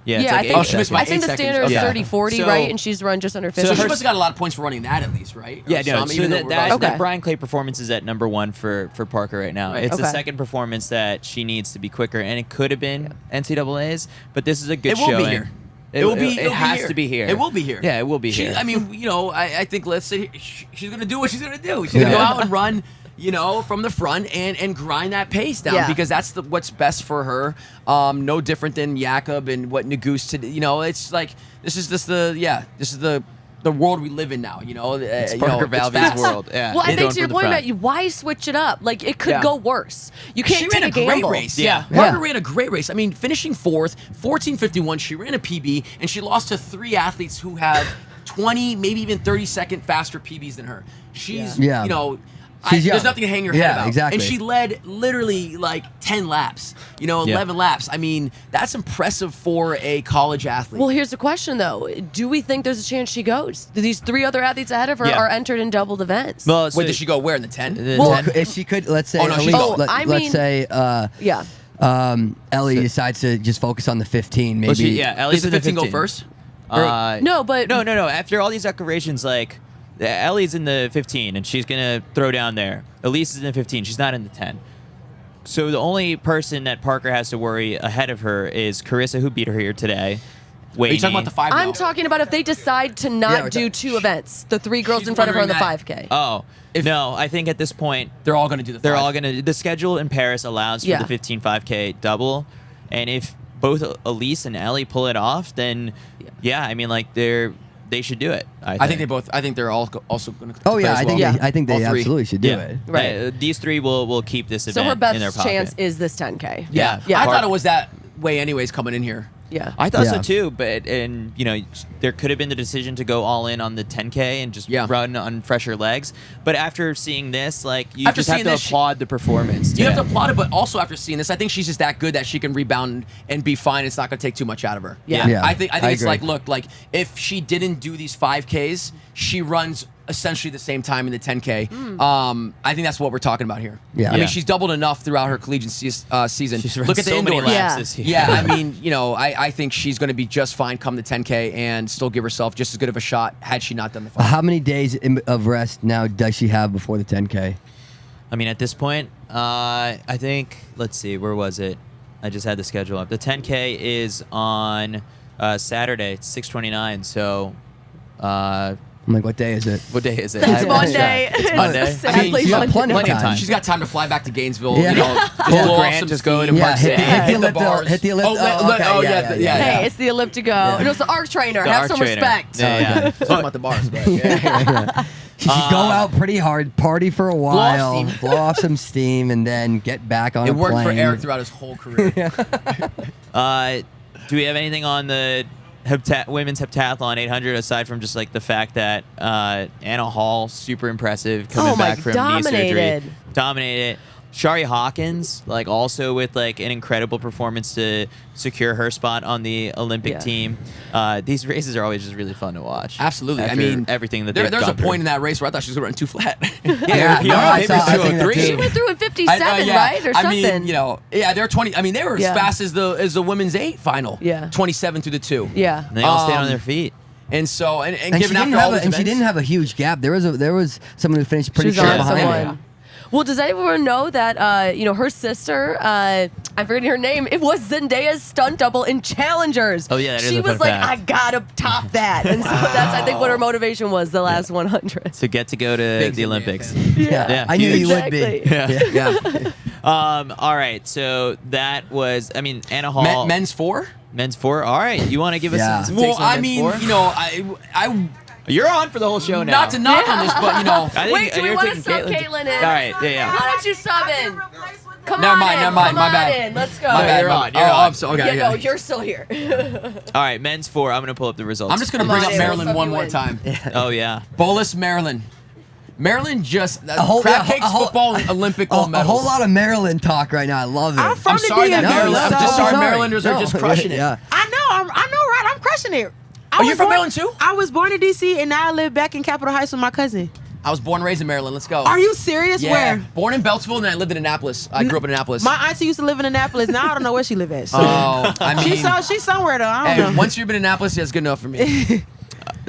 Speaker 4: I think the standard is 30-40,
Speaker 1: So-
Speaker 4: right? And she's run just under 50.
Speaker 1: So she must have got a lot of points for running that at least, right?
Speaker 2: Yeah, no. So that
Speaker 4: Okay.
Speaker 2: Brian Clay performance is at number 1 for Parker right now.
Speaker 1: Right.
Speaker 2: It's the
Speaker 4: Okay.
Speaker 2: second performance that she needs to be quicker, and it could have been NCAA's, but this is a good
Speaker 1: It will
Speaker 2: showing.
Speaker 1: be here. It will be.
Speaker 2: It has to be here.
Speaker 1: It will be here.
Speaker 2: Yeah, it will be here.
Speaker 1: I mean, I think let's say she's going to do what she's going to do. She's going to go out and run, from the front and grind that pace down because that's what's best for her. No different than Jakob and what Nuguse did. It's like this is the world we live in now.
Speaker 2: It's Parker Valby's world. Yeah.
Speaker 4: Well, I think
Speaker 2: Going
Speaker 4: to your
Speaker 2: for the
Speaker 4: point
Speaker 2: front.
Speaker 4: about why switch it up? Like it could go worse. You can't
Speaker 1: She
Speaker 4: take
Speaker 1: ran a great
Speaker 4: gamble.
Speaker 1: race.
Speaker 2: Yeah.
Speaker 1: Parker ran a great race. I mean, finishing 4th, 14:51. She ran a PB, and she lost to 3 athletes who have 20, maybe even 30-second faster PBs than her. She's, there's nothing to hang your head about.
Speaker 3: Exactly.
Speaker 1: And she led literally like 10 laps, 11 laps. I mean, that's impressive for a college athlete.
Speaker 4: Well, here's the question though: do we think there's a chance she goes? These 3 other athletes ahead of her are entered in doubled events.
Speaker 2: Well, so
Speaker 1: Wait, did she go where in the 10?
Speaker 3: If she could, let's say, Ellie decides to just focus on the 15, maybe.
Speaker 2: Ellie's
Speaker 1: Did the 15 go first?
Speaker 4: No.
Speaker 2: After all these declarations, like Ellie's in the 15 and she's gonna throw down there. Elise is in the 15. She's not in the 10. So the only person that Parker has to worry ahead of her is Karissa, who beat her here today.
Speaker 1: Are you talking about the 5?
Speaker 4: I'm talking about if they decide to not do 2 events, the 3 girls
Speaker 1: She's
Speaker 4: in front of her on the
Speaker 1: wondering
Speaker 4: 5K.
Speaker 2: Oh. No, I think at this point
Speaker 1: They're all going to do the 5.
Speaker 2: they're all going to. The schedule in Paris allows for the 15 5K double, and if both Elise and Ellie pull it off, then I mean, like they should do it. I
Speaker 1: think they're all also going to.
Speaker 3: Oh yeah, I think they
Speaker 1: All 3.
Speaker 3: absolutely should do it.
Speaker 2: Right. These 3 will keep this event
Speaker 4: So her
Speaker 2: in their
Speaker 4: best
Speaker 2: pocket.
Speaker 4: chance is this 10K.
Speaker 1: Yeah. I thought it was that way anyways coming in here.
Speaker 4: Yeah.
Speaker 2: I thought
Speaker 3: Yeah.
Speaker 2: so too, but there could have been the decision to go all in on the 10K and just run on fresher legs. But after seeing this, like you
Speaker 1: After
Speaker 2: just have
Speaker 1: seeing
Speaker 2: to
Speaker 1: this,
Speaker 2: applaud the performance.
Speaker 1: You have to applaud it, but also after seeing this, I think she's just that good that she can rebound and be fine. It's not going to take too much out of her.
Speaker 4: Yeah.
Speaker 1: I think it's
Speaker 3: agree.
Speaker 1: like, look, like if she didn't do these 5Ks, she runs essentially the same time in the 10K. I think that's what we're talking about here.
Speaker 3: Yeah.
Speaker 1: I mean,
Speaker 3: Yeah.
Speaker 1: she's doubled enough throughout her collegiate season.
Speaker 2: She's run
Speaker 1: Look at the
Speaker 2: so many
Speaker 1: indoors.
Speaker 2: laps
Speaker 4: Yeah.
Speaker 2: this year.
Speaker 1: Yeah, I mean, I think she's going to be just fine come the 10K and still give herself just as good of a shot had she not done the 5.
Speaker 3: How many days of rest now does she have before the 10K?
Speaker 2: I mean, at this point, I think, let's see, where was it? I just had the schedule up. The 10K is on Saturday, 6:29. So
Speaker 3: I'm like, what day is it?
Speaker 2: What day is it?
Speaker 4: It's Monday.
Speaker 2: It's Monday.
Speaker 4: Sadly,
Speaker 3: she's got
Speaker 4: Monday.
Speaker 3: plenty of time.
Speaker 1: She's got time to fly back to Gainesville.
Speaker 3: Yeah.
Speaker 1: You know, just
Speaker 2: Yeah.
Speaker 1: blow off
Speaker 2: Grant,
Speaker 1: some
Speaker 2: just go
Speaker 1: steam.
Speaker 2: to
Speaker 3: Yeah, hit the
Speaker 1: Hit the
Speaker 3: elliptical.
Speaker 1: bars.
Speaker 3: Hit the elliptical.
Speaker 1: Yeah.
Speaker 4: Hey, it's the elliptico. And also arc trainer.
Speaker 2: The
Speaker 4: Have
Speaker 2: arc
Speaker 4: some
Speaker 2: trainer.
Speaker 4: respect.
Speaker 2: Yeah.
Speaker 1: Talking about the bars, but
Speaker 3: You should go out pretty hard, party for a while,
Speaker 1: steam.
Speaker 3: blow off some steam, and then get back on
Speaker 1: it
Speaker 3: a
Speaker 1: worked
Speaker 3: plane.
Speaker 1: for Eric throughout his whole career.
Speaker 2: Do we have anything on the women's heptathlon 800 aside from just like the fact that Anna Hall, super impressive, coming back from knee surgery, dominated. Shari Hawkins, like also with like an incredible performance to secure her spot on the Olympic team. These races are always just really fun to watch.
Speaker 1: Absolutely.
Speaker 2: After
Speaker 1: I mean,
Speaker 2: everything that
Speaker 1: there's
Speaker 2: they've
Speaker 1: a
Speaker 2: gone
Speaker 1: point in that race where I thought she was running too flat.
Speaker 3: Yeah,
Speaker 2: PR
Speaker 3: no, I
Speaker 2: maybe
Speaker 3: saw- I think that
Speaker 2: 203.
Speaker 3: too.
Speaker 4: She went through in 57, right? Or something.
Speaker 1: I mean, you know, they're 20. I mean, they were as fast as the women's 8 final.
Speaker 4: Yeah.
Speaker 1: 27 through the 2.
Speaker 4: Yeah.
Speaker 2: And they all stayed on their feet.
Speaker 1: And so, and
Speaker 3: And she
Speaker 1: given
Speaker 3: didn't
Speaker 1: after all
Speaker 3: have
Speaker 1: those
Speaker 3: and she
Speaker 1: events,
Speaker 3: didn't have a huge gap. There was someone who finished pretty
Speaker 4: She was
Speaker 3: short
Speaker 4: on
Speaker 3: behind
Speaker 4: someone.
Speaker 3: her.
Speaker 4: Well, does anyone know that, her sister, I'm forgetting her name, it was Zendaya's stunt double in Challengers.
Speaker 2: Oh, yeah, that is
Speaker 4: She
Speaker 2: a
Speaker 4: was
Speaker 2: fun
Speaker 4: like,
Speaker 2: fact.
Speaker 4: I gotta top that. And so that's, I think, what her motivation was the last 100.
Speaker 2: To get to go to
Speaker 1: Big
Speaker 2: the
Speaker 1: Zendaya
Speaker 2: Olympics.
Speaker 1: fan.
Speaker 2: Yeah,
Speaker 3: I knew
Speaker 2: huge.
Speaker 3: you would be.
Speaker 4: Exactly.
Speaker 1: yeah.
Speaker 2: All right, so that was, I mean, Anna Hall.
Speaker 1: Men's 4.
Speaker 2: Men's 4. All right, you want to give us
Speaker 3: Yeah.
Speaker 2: some
Speaker 1: Well,
Speaker 2: takes on
Speaker 1: I
Speaker 2: men's
Speaker 1: mean,
Speaker 2: 4?
Speaker 1: you know, I
Speaker 2: You're on for the whole show now.
Speaker 1: not to knock on this, but you know,
Speaker 2: I think
Speaker 4: Wait, do we
Speaker 2: you're
Speaker 4: want to
Speaker 2: taking
Speaker 4: sub Caitlin in?
Speaker 2: All right, yeah.
Speaker 4: Why don't you sub in? Come
Speaker 1: Never
Speaker 4: on
Speaker 1: mind,
Speaker 4: in.
Speaker 1: never mind,
Speaker 4: Come
Speaker 1: my
Speaker 4: on
Speaker 1: bad.
Speaker 4: in. Let's go.
Speaker 1: my bad.
Speaker 2: you're
Speaker 1: my-
Speaker 2: on, you're
Speaker 1: oh,
Speaker 2: on.
Speaker 1: I'm so okay.
Speaker 4: Yeah,
Speaker 1: yeah.
Speaker 4: no, you're still here.
Speaker 2: All right, men's 4. I'm going to pull up the results.
Speaker 1: I'm just gonna
Speaker 4: Come
Speaker 1: bring
Speaker 4: on
Speaker 1: up
Speaker 4: in,
Speaker 1: Maryland
Speaker 4: we'll
Speaker 1: one
Speaker 4: sub
Speaker 1: more
Speaker 4: you in.
Speaker 1: time.
Speaker 2: Oh, yeah.
Speaker 1: Bolus, Maryland. Maryland just
Speaker 3: whole-
Speaker 1: crab
Speaker 3: yeah,
Speaker 1: cakes,
Speaker 3: a whole-
Speaker 1: football, and Olympic
Speaker 3: A
Speaker 1: gold medals.
Speaker 3: whole lot of Maryland talk right now. I love it.
Speaker 6: I'm from
Speaker 1: I'm
Speaker 6: the
Speaker 1: sorry that
Speaker 6: DMV,
Speaker 1: Maryland. I'm
Speaker 6: so-
Speaker 1: just sorry
Speaker 3: sorry.
Speaker 1: Marylanders are
Speaker 3: No.
Speaker 1: just crushing it.
Speaker 3: Yeah.
Speaker 6: I know, right? I'm crushing it. I
Speaker 1: Oh,
Speaker 6: was
Speaker 1: you're from
Speaker 6: born-
Speaker 1: Maryland too?
Speaker 6: I was born in DC and now I live back in Capitol Heights with my cousin.
Speaker 1: I was born and raised in Maryland. Let's go.
Speaker 6: Are you serious?
Speaker 1: Yeah.
Speaker 6: Where?
Speaker 1: Born in Beltsville, and I lived in Annapolis. I grew up in Annapolis.
Speaker 6: My auntie used to live in Annapolis. Now I don't know where she live at. So.
Speaker 1: Oh, I mean,
Speaker 6: She's somewhere though. I
Speaker 1: hey,
Speaker 6: don't know.
Speaker 1: once you've been in Annapolis, that's good enough for me.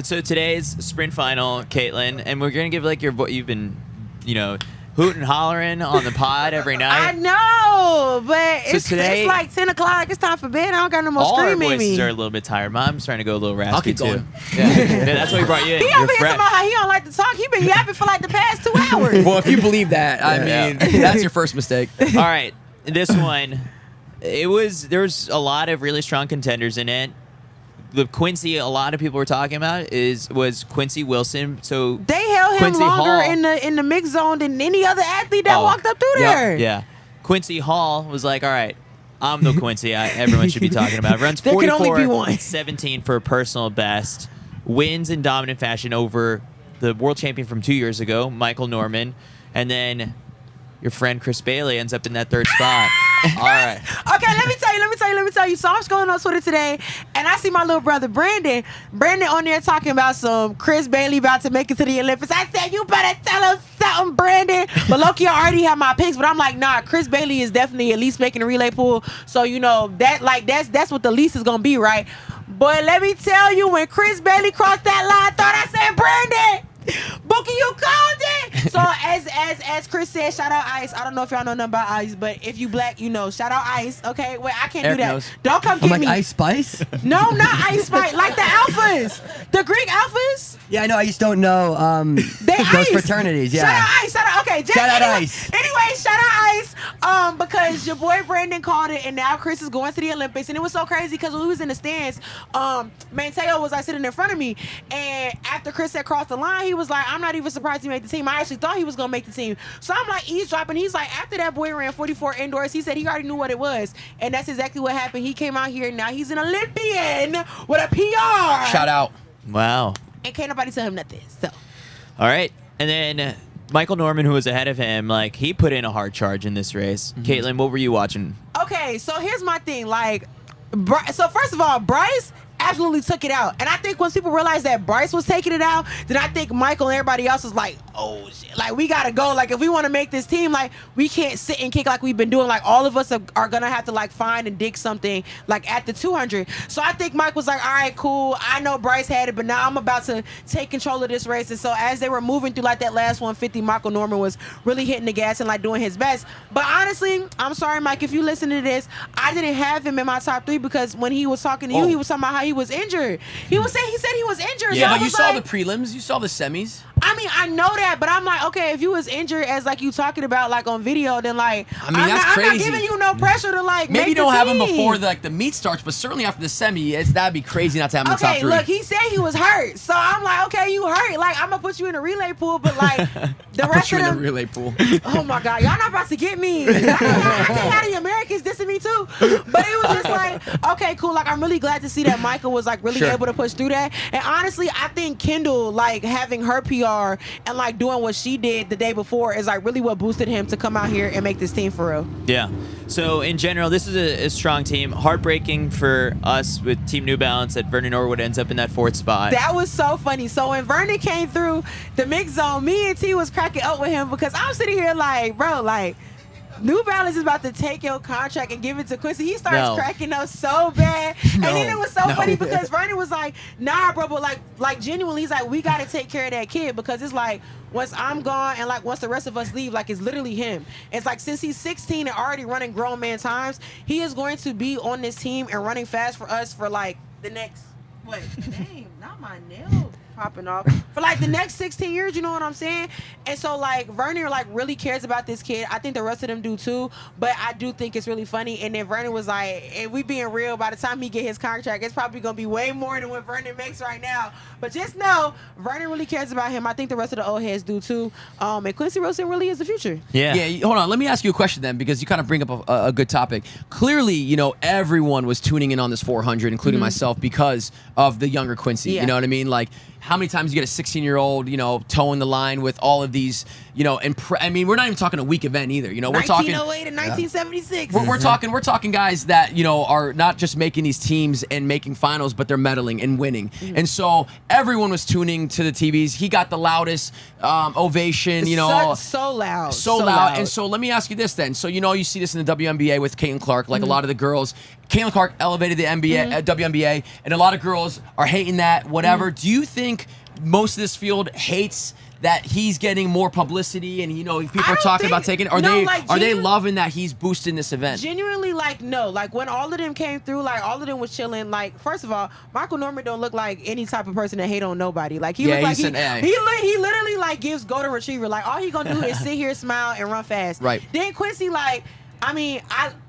Speaker 2: So today's sprint final, Caitlin, and we're going to give like you've been, hooting and hollering on the pod every
Speaker 6: I
Speaker 2: night.
Speaker 6: know, but it's
Speaker 2: today-
Speaker 6: like 10 o'clock. It's time for bed. I don't got no more
Speaker 2: All our
Speaker 6: screaming at
Speaker 2: voices
Speaker 6: me.
Speaker 2: are a little bit tired. Mom's starting to go a little raspy
Speaker 1: I'll keep
Speaker 2: too.
Speaker 1: going.
Speaker 2: Yeah, that's why we brought you in.
Speaker 6: He
Speaker 2: You're
Speaker 6: over here
Speaker 2: fresh.
Speaker 6: talking about how he don't like to talk. He been yapping for like the past 2 hours.
Speaker 1: Well, if you believe that, I mean, that's your first mistake.
Speaker 2: All right, this one, there was a lot of really strong contenders in it. The Quincy, a lot of people were talking about was Quincy Wilson. So
Speaker 6: They held him
Speaker 2: Quincy
Speaker 6: longer
Speaker 2: Hall-
Speaker 6: in the mixed zone than any other athlete that
Speaker 2: Oh,
Speaker 6: walked up through there.
Speaker 2: yeah, Quincy Hall was like, all right, I'm the Quincy everyone should be talking about. Runs
Speaker 6: There can only be one.
Speaker 2: 44-17 for a personal best. Wins in dominant fashion over the world champion from 2 years ago, Michael Norman. And then your friend Chris Bailey ends up in that third spot. All right.
Speaker 6: Okay, let me tell you. So I'm scrolling on Twitter today, and I see my little brother Brandon on there talking about some Chris Bailey about to make it to the Olympics. I said, you better tell us something, Brandon. But Loki, I already have my picks, but I'm like, nah, Chris Bailey is definitely at least making a relay pool. So that's what the least is gonna be, right? But let me tell you, when Chris Bailey crossed that line, I thought I said, Brandon, Bookie, you called it. So as Chris said, shout out Ice. I don't know if y'all know nothing about Ice, but if you black, you know. Shout out Ice. Okay, wait, I can't
Speaker 1: Eric
Speaker 6: do that.
Speaker 1: knows.
Speaker 6: Don't come
Speaker 3: I'm
Speaker 6: get
Speaker 3: like
Speaker 6: me.
Speaker 3: Ice Spice.
Speaker 6: No, not Ice Spice. Like the Alphas, the Greek Alphas.
Speaker 3: Yeah, I know. I just don't know
Speaker 6: They
Speaker 3: those
Speaker 6: Ice.
Speaker 3: fraternities. Yeah.
Speaker 6: Shout out Ice. Shout out. Okay.
Speaker 3: Shout out Ice.
Speaker 6: Anyway, shout out Ice. Because your boy Brandon called it, and now Chris is going to the Olympics, and it was so crazy because when we was in the stands, Mateo was like sitting in front of me, and after Chris had crossed the line, he was like, "I'm not even surprised he made the team. I actually thought he was gonna make the team." So I'm like eavesdropping. He's like, after that boy ran 44 indoors, he said he already knew what it was, and that's exactly what happened. He came out here, and now he's an Olympian with a PR.
Speaker 1: Shout out.
Speaker 2: Wow.
Speaker 6: And can't nobody tell him nothing. So.
Speaker 2: All right. And then Michael Norman, who was ahead of him, like he put in a hard charge in this race. Caitlin, what were you watching?
Speaker 6: Okay, so here's my thing. So first of all, Bryce absolutely took it out. And I think once people realized that Bryce was taking it out, then I think Michael and everybody else was like, oh shit, like we gotta go. Like if we want to make this team, like we can't sit and kick like we've been doing. Like all of us are gonna have to like find and dig something like at the 200. So I think Mike was like, all right, cool. I know Bryce had it, but now I'm about to take control of this race. And so as they were moving through like that last 150, Michael Norman was really hitting the gas and like doing his best. But honestly, I'm sorry, Mike, if you listen to this, I didn't have him in my top 3 because when he was talking to you, he was talking about how he was injured. He said he was injured.
Speaker 1: Yeah,
Speaker 6: so
Speaker 1: but you saw the prelims, you saw the semis.
Speaker 6: I mean, I know that, but I'm like, okay, if you was injured as like you talking about like on video, then like
Speaker 1: I mean, that's crazy.
Speaker 6: I'm not giving you no pressure to like
Speaker 1: maybe
Speaker 6: make
Speaker 1: you don't
Speaker 6: the
Speaker 1: have him
Speaker 6: team.
Speaker 1: before the meet starts, but certainly after the semi, that'd be crazy not to have him in the top 3.
Speaker 6: Look, he said he was hurt, so I'm like, okay, you hurt. Like I'm gonna put you in a relay pool, but like the rest of them,
Speaker 1: in the relay pool.
Speaker 6: Oh my God, y'all not about to get me. I can't have the Americans dissing me too. But it was just like, okay, cool. Like I'm really glad to see that Michael was like really able to push through that. And honestly, I think Kendall like having her PR and like doing what she did the day before is like really what boosted him to come out here and make this team for real.
Speaker 2: Yeah. So in general, this is a strong team. Heartbreaking for us with Team New Balance that Vernon Norwood ends up in that 4th spot.
Speaker 6: That was so funny. So when Vernon came through the mix zone, me and T was cracking up with him because I'm sitting here like, bro, like New Balance is about to take your contract and give it to Quincy. He starts cracking up so bad. And then it was so funny because Vernon was like, nah, bro, but like genuinely, he's like, we got to take care of that kid because it's like, once I'm gone and like once the rest of us leave, like it's literally him. It's like since he's 16 and already running grown man times, he is going to be on this team and running fast for us for like the next, dang, not my nail popping off. For like the next 16 years, you know what I'm saying? And so like Vernon like really cares about this kid. I think the rest of them do too, but I do think it's really funny. And then Vernon was like, and we being real, by the time he get his contract, it's probably gonna be way more than what Vernon makes right now. But just know, Vernon really cares about him. I think the rest of the old heads do too. And Quincy Wilson really is the future.
Speaker 2: Yeah.
Speaker 1: Hold on. Let me ask you a question then, because you kind of bring up a good topic. Clearly, you know, everyone was tuning in on this 400, including myself, because of the younger Quincy.
Speaker 6: Yeah.
Speaker 1: You know what I mean? Like, how many times you get a 16-year-old, you know, towing the line with all of these, you know, I mean, we're not even talking a week event either. You know, we're talking
Speaker 6: 1908 and 1976.
Speaker 1: We're talking guys that, you know, are not just making these teams and making finals, but they're medaling and winning. And so everyone was tuning to the TVs. He got the loudest ovation, you know.
Speaker 6: So loud.
Speaker 1: So loud. And so let me ask you this then. So, you know, you see this in the WNBA with Caitlin Clark, like a lot of the girls. Caitlin Clark elevated the NBA, WNBA, and a lot of girls are hating that, whatever. Do you think most of this field hates that he's getting more publicity and, you know, people are talking about taking it? Are they loving that he's boosting this event?
Speaker 6: Genuinely, like, no. Like, when all of them came through, like, all of them was chilling. Like, first of all, Michael Norman don't look like any type of person that hate on nobody. Like, he looks like he literally, like, gives golden retriever. Like, all he gonna do is sit here, smile, and run fast.
Speaker 1: Right.
Speaker 6: Then Quincy, like, I mean,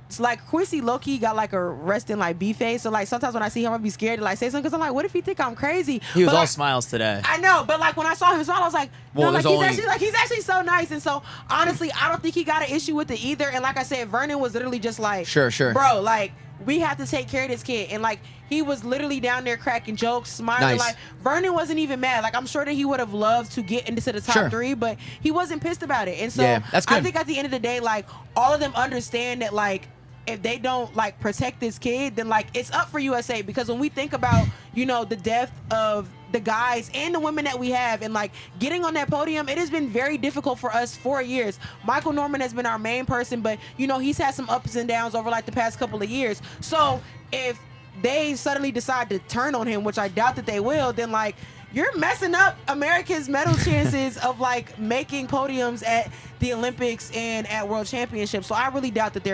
Speaker 6: it's like Quincy low-key got like a resting like B face. So like sometimes when I see him, I'd be scared to like say something because I'm like, what if he think I'm crazy?
Speaker 2: He was
Speaker 6: but,
Speaker 2: all
Speaker 6: like,
Speaker 2: smiles today.
Speaker 6: I know, but like when I saw him smile, I was like,
Speaker 1: well,
Speaker 6: no, like he's actually so nice. And so honestly, I don't think he got an issue with it either. And like I said, Vernon was literally just like,
Speaker 1: Sure.
Speaker 6: bro, like we have to take care of this kid. And like he was literally down there cracking jokes, smiling.
Speaker 1: Nice.
Speaker 6: Like Vernon wasn't even mad. Like I'm sure that he would have loved to get into the top 3, but he wasn't pissed about it. And so
Speaker 1: that's good.
Speaker 6: I think at the end of the day, like all of them understand that like if they don't like protect this kid, then like it's up for USA. Because when we think about, you know, the depth of the guys and the women that we have and like getting on that podium, it has been very difficult for us 4 years. Michael Norman has been our main person, but you know, he's had some ups and downs over like the past couple of years. So if they suddenly decide to turn on him, which I doubt that they will, then like you're messing up America's medal chances of like making podiums at the Olympics and at World Championships. So I really doubt that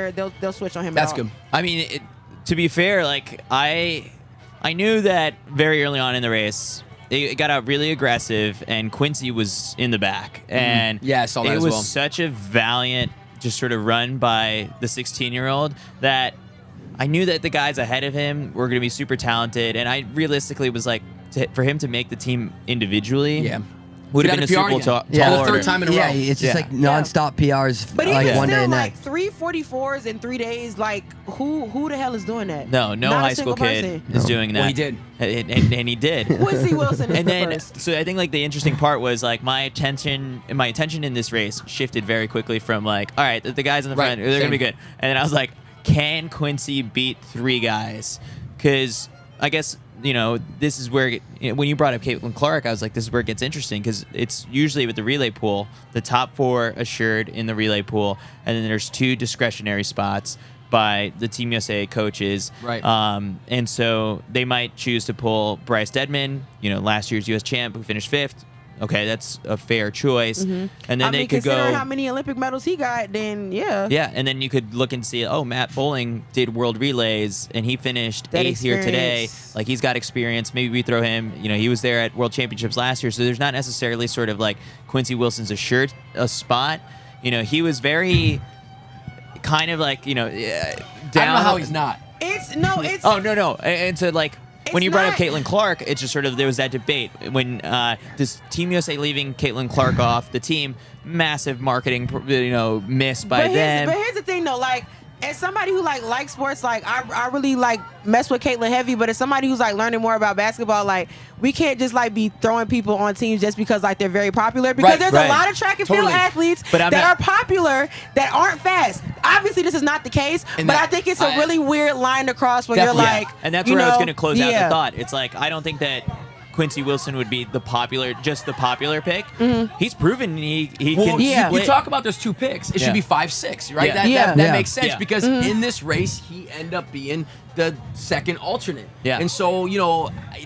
Speaker 6: they'll switch on him.
Speaker 1: That's
Speaker 6: at all.
Speaker 1: good.
Speaker 2: I mean, to be fair, like I knew that very early on in the race. It got out really aggressive, and Quincy was in the back. And
Speaker 1: yeah, I saw that
Speaker 2: it
Speaker 1: as
Speaker 2: was
Speaker 1: well.
Speaker 2: such a valiant, just sort of run by the 16-year-old that I knew that the guys ahead of him were going to be super talented, and I realistically was like, for him to make the team individually, would have been a super tall
Speaker 1: the third time in a row.
Speaker 3: Yeah, it's just like nonstop PRs.
Speaker 6: But
Speaker 3: like
Speaker 6: even
Speaker 3: one day
Speaker 6: still,
Speaker 3: and
Speaker 6: like 344s in 3 days, like who the hell is doing that?
Speaker 2: No
Speaker 6: Not
Speaker 2: high
Speaker 6: a
Speaker 2: school
Speaker 6: single
Speaker 2: kid
Speaker 6: person.
Speaker 2: is doing that.
Speaker 1: Well, he did.
Speaker 2: And he did.
Speaker 6: Quincy Wilson is
Speaker 2: And
Speaker 6: the
Speaker 2: then,
Speaker 6: first.
Speaker 2: so I think like the interesting part was like my attention in this race shifted very quickly from like, all right, the guys in the front, they're gonna be good. And then I was like, can Quincy beat 3 guys? Because I guess, this is where, when you brought up Caitlin Clark, I was like, this is where it gets interesting because it's usually with the relay pool, the top 4 assured in the relay pool, and then there's 2 discretionary spots by the Team USA coaches.
Speaker 1: Right.
Speaker 2: And so they might choose to pull Bryce Deadman, last year's U.S. champ who finished 5th. Okay, that's a fair choice. And then they could go.
Speaker 6: Considering how many Olympic medals he got, then yeah.
Speaker 2: Yeah, and then you could look and see, Matt Bowling did world relays and he finished 8th here today. Like he's got experience. Maybe we throw him. He was there at World Championships last year, so there's not necessarily sort of like Quincy Wilson's assured a spot. He was very kind of like down.
Speaker 1: I don't know how he's not.
Speaker 6: It's
Speaker 2: Oh no, and so like. When you brought up Caitlin Clark, it's just sort of there was that debate when this Team USA leaving Caitlin Clark off the team, massive marketing miss by them.
Speaker 6: But here's the thing though, like as somebody who likes sports, like I really mess with Caitlin heavy, but as somebody who's learning more about basketball, we can't just be throwing people on teams just because they're very popular, because there's a lot of track and field athletes that are popular that aren't fast. Obviously this is not the case, but I think it's a really weird line to cross when you're like,
Speaker 2: and that's where I was going to close out the thought. It's like I don't think that Quincy Wilson would be the popular pick. He's proven he can.
Speaker 1: You talk about those 2 picks. It should be 5-6, right? That makes sense because in this race he ended up being the second alternate.
Speaker 2: Yeah.
Speaker 1: And so,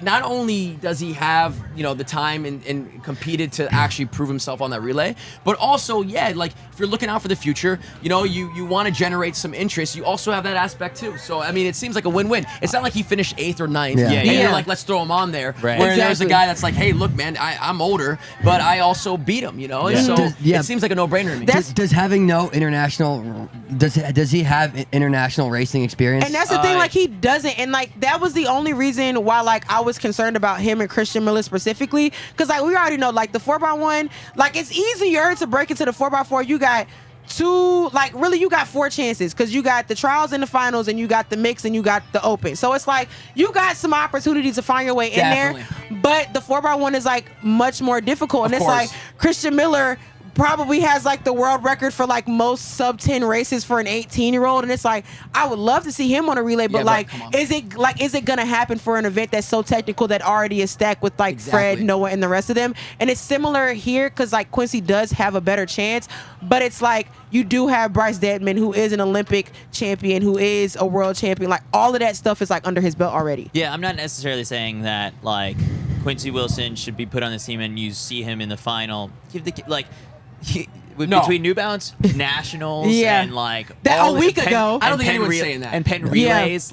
Speaker 1: not only does he have, the time and competed to actually prove himself on that relay, but also, if you're looking out for the future, you want to generate some interest. You also have that aspect too. So, I mean, it seems like a win-win. It's not like he finished 8th or 9th. And you're like, let's throw him on there.
Speaker 2: Right.
Speaker 1: Where there's a guy that's like, hey, look, man, I'm older, but I also beat him, And so it seems like a no-brainer to me.
Speaker 3: Does having no international, does he have international racing experience?
Speaker 6: And that's the thing, he doesn't, and that was the only reason why I was concerned about him and Christian Miller specifically, because we already know the 4x1, it's easier to break into the 4x4. You got 2, really you got 4 chances, because you got the trials and the finals, and you got the mix, and you got the open. So it's you got some opportunities to find your way in there, but the 4x1 is much more difficult, and it's Christian Miller probably has the world record for most sub 10 races for an 18-year-old, and it's I would love to see him on a relay, but is it gonna happen for an event that's so technical that already is stacked with Fred, Noah, and the rest of them? And it's similar here because Quincy does have a better chance, but it's you do have Bryce Deadman, who is an Olympic champion, who is a world champion. All of that stuff is under his belt already.
Speaker 2: Yeah, I'm not necessarily saying that Quincy Wilson should be put on the team and you see him in the final. Between New Balance, Nationals, and
Speaker 6: that a week ago,
Speaker 1: I don't think anyone's saying that.
Speaker 2: And Penn relays,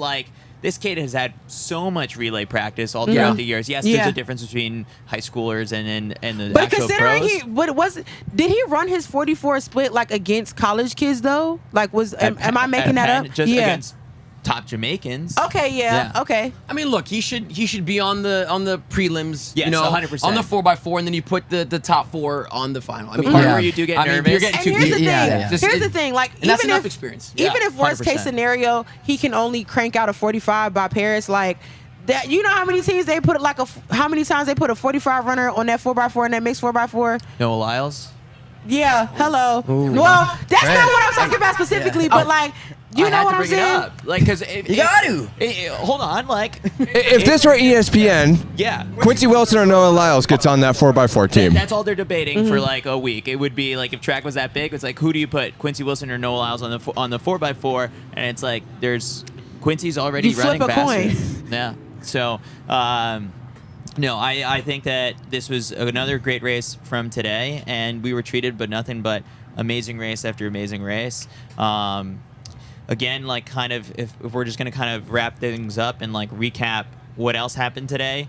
Speaker 2: this kid has had so much relay practice all throughout the years. Yes, there's a difference between high schoolers and the
Speaker 6: but
Speaker 2: actual pros.
Speaker 6: Did he run his 44 split against college kids though? Am I making that up?
Speaker 2: Just against top Jamaicans.
Speaker 6: Okay, okay.
Speaker 1: I mean, look, he should be on the prelims.
Speaker 2: Yes, 100%.
Speaker 1: On the 4x4, and then you put the top 4 on the final. I mean,
Speaker 2: part where you do get nervous.
Speaker 1: You're getting too
Speaker 6: here's
Speaker 1: deep.
Speaker 6: Here's the thing.
Speaker 1: And that's enough experience.
Speaker 6: Even if worst
Speaker 2: 100%.
Speaker 6: case scenario, he can only crank out a 45 by Paris, that. You know how many teams they put how many times they put a 45 runner on that 4x4 and that mixed 4x4?
Speaker 2: Noah Lyles.
Speaker 6: Yeah. Hello. Well, that's not what I'm talking about specifically, but you know what I'm saying?
Speaker 2: Because
Speaker 3: you got to.
Speaker 2: Hold on,
Speaker 5: if this were ESPN, Quincy Wilson or Noah Lyles gets on that 4x4 team.
Speaker 2: That's all they're debating for a week. It would be if track was that big, it's who do you put, Quincy Wilson or Noah Lyles on the 4x4? And it's there's Quincy's already
Speaker 6: you
Speaker 2: running
Speaker 6: flip a
Speaker 2: faster.
Speaker 6: coin.
Speaker 2: Yeah. So. No, I think that this was another great race from today, and we were treated but nothing but amazing race after amazing race. Again, if we're just going to kind of wrap things up and recap what else happened today,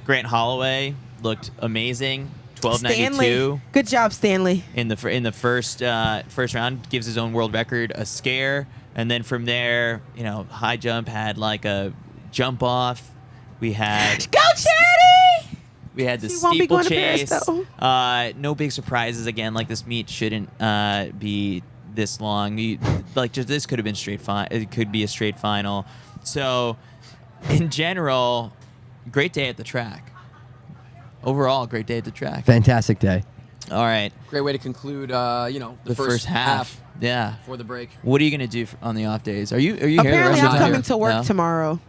Speaker 2: Grant Holloway looked amazing. 12.92.
Speaker 6: Good job, Stanley.
Speaker 2: In the first round, gives his own world record a scare, and then from there, high jump had a jump off. We had
Speaker 6: Go Charity!
Speaker 2: We had the
Speaker 6: He won't be going to
Speaker 2: steeplechase.
Speaker 6: Paris,
Speaker 2: No big surprises again. This meet shouldn't be this long. This could have been straight. It could be a straight final. So, in general, great day at the track. Overall, great day at the track.
Speaker 3: Fantastic day.
Speaker 2: All right.
Speaker 1: Great way to conclude. The
Speaker 2: first half. Yeah.
Speaker 1: For the break.
Speaker 2: What are you gonna do on the off days? Are you here?
Speaker 6: Apparently,
Speaker 2: the rest of
Speaker 6: I'm
Speaker 2: the
Speaker 6: coming
Speaker 2: time?
Speaker 6: to work
Speaker 2: No?
Speaker 6: tomorrow.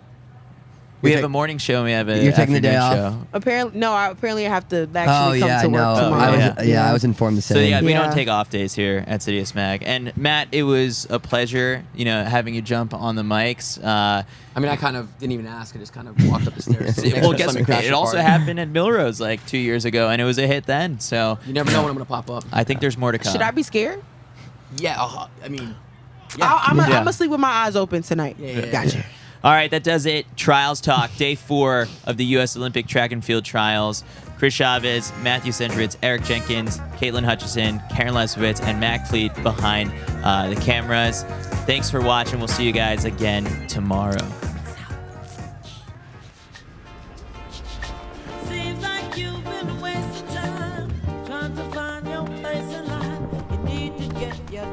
Speaker 2: We have a morning show. And we have a
Speaker 3: You're taking the day
Speaker 2: afternoon
Speaker 3: off?
Speaker 2: show.
Speaker 6: Apparently, no. Apparently, I have to
Speaker 3: Oh
Speaker 6: actually come
Speaker 3: yeah,
Speaker 6: to work
Speaker 3: no.
Speaker 6: tomorrow.
Speaker 3: I was informed the same.
Speaker 2: So yeah, we
Speaker 6: Yeah.
Speaker 2: don't take off days here at CITIUS MAG. And Matt, it was a pleasure, having you jump on the mics.
Speaker 1: I mean, I kind of didn't even ask. I just kind of walked up the stairs. So thanks
Speaker 2: Well,
Speaker 1: for
Speaker 2: guess
Speaker 1: letting me crash
Speaker 2: it
Speaker 1: your
Speaker 2: also
Speaker 1: party.
Speaker 2: happened at Milrose like 2 years ago, and it was a hit then. So
Speaker 1: You never know when I'm gonna pop up.
Speaker 2: I think there's more to come.
Speaker 6: Should I be scared?
Speaker 1: Yeah, I mean,
Speaker 6: I'm
Speaker 2: Yeah.
Speaker 6: gonna sleep with my eyes open tonight.
Speaker 1: Yeah.
Speaker 6: Gotcha.
Speaker 2: All right, that does it. Trials Talk, day 4 of the U.S. Olympic Track and Field Trials. Chris Chavez, Matthew Centrowitz, Eric Jenkins, Caitlin Hutchison, Karen Lesowitz, and Mac Fleet behind the cameras. Thanks for watching. We'll see you guys again tomorrow.
Speaker 7: Seems like you've been wasting time trying to find your place in life. You need to get your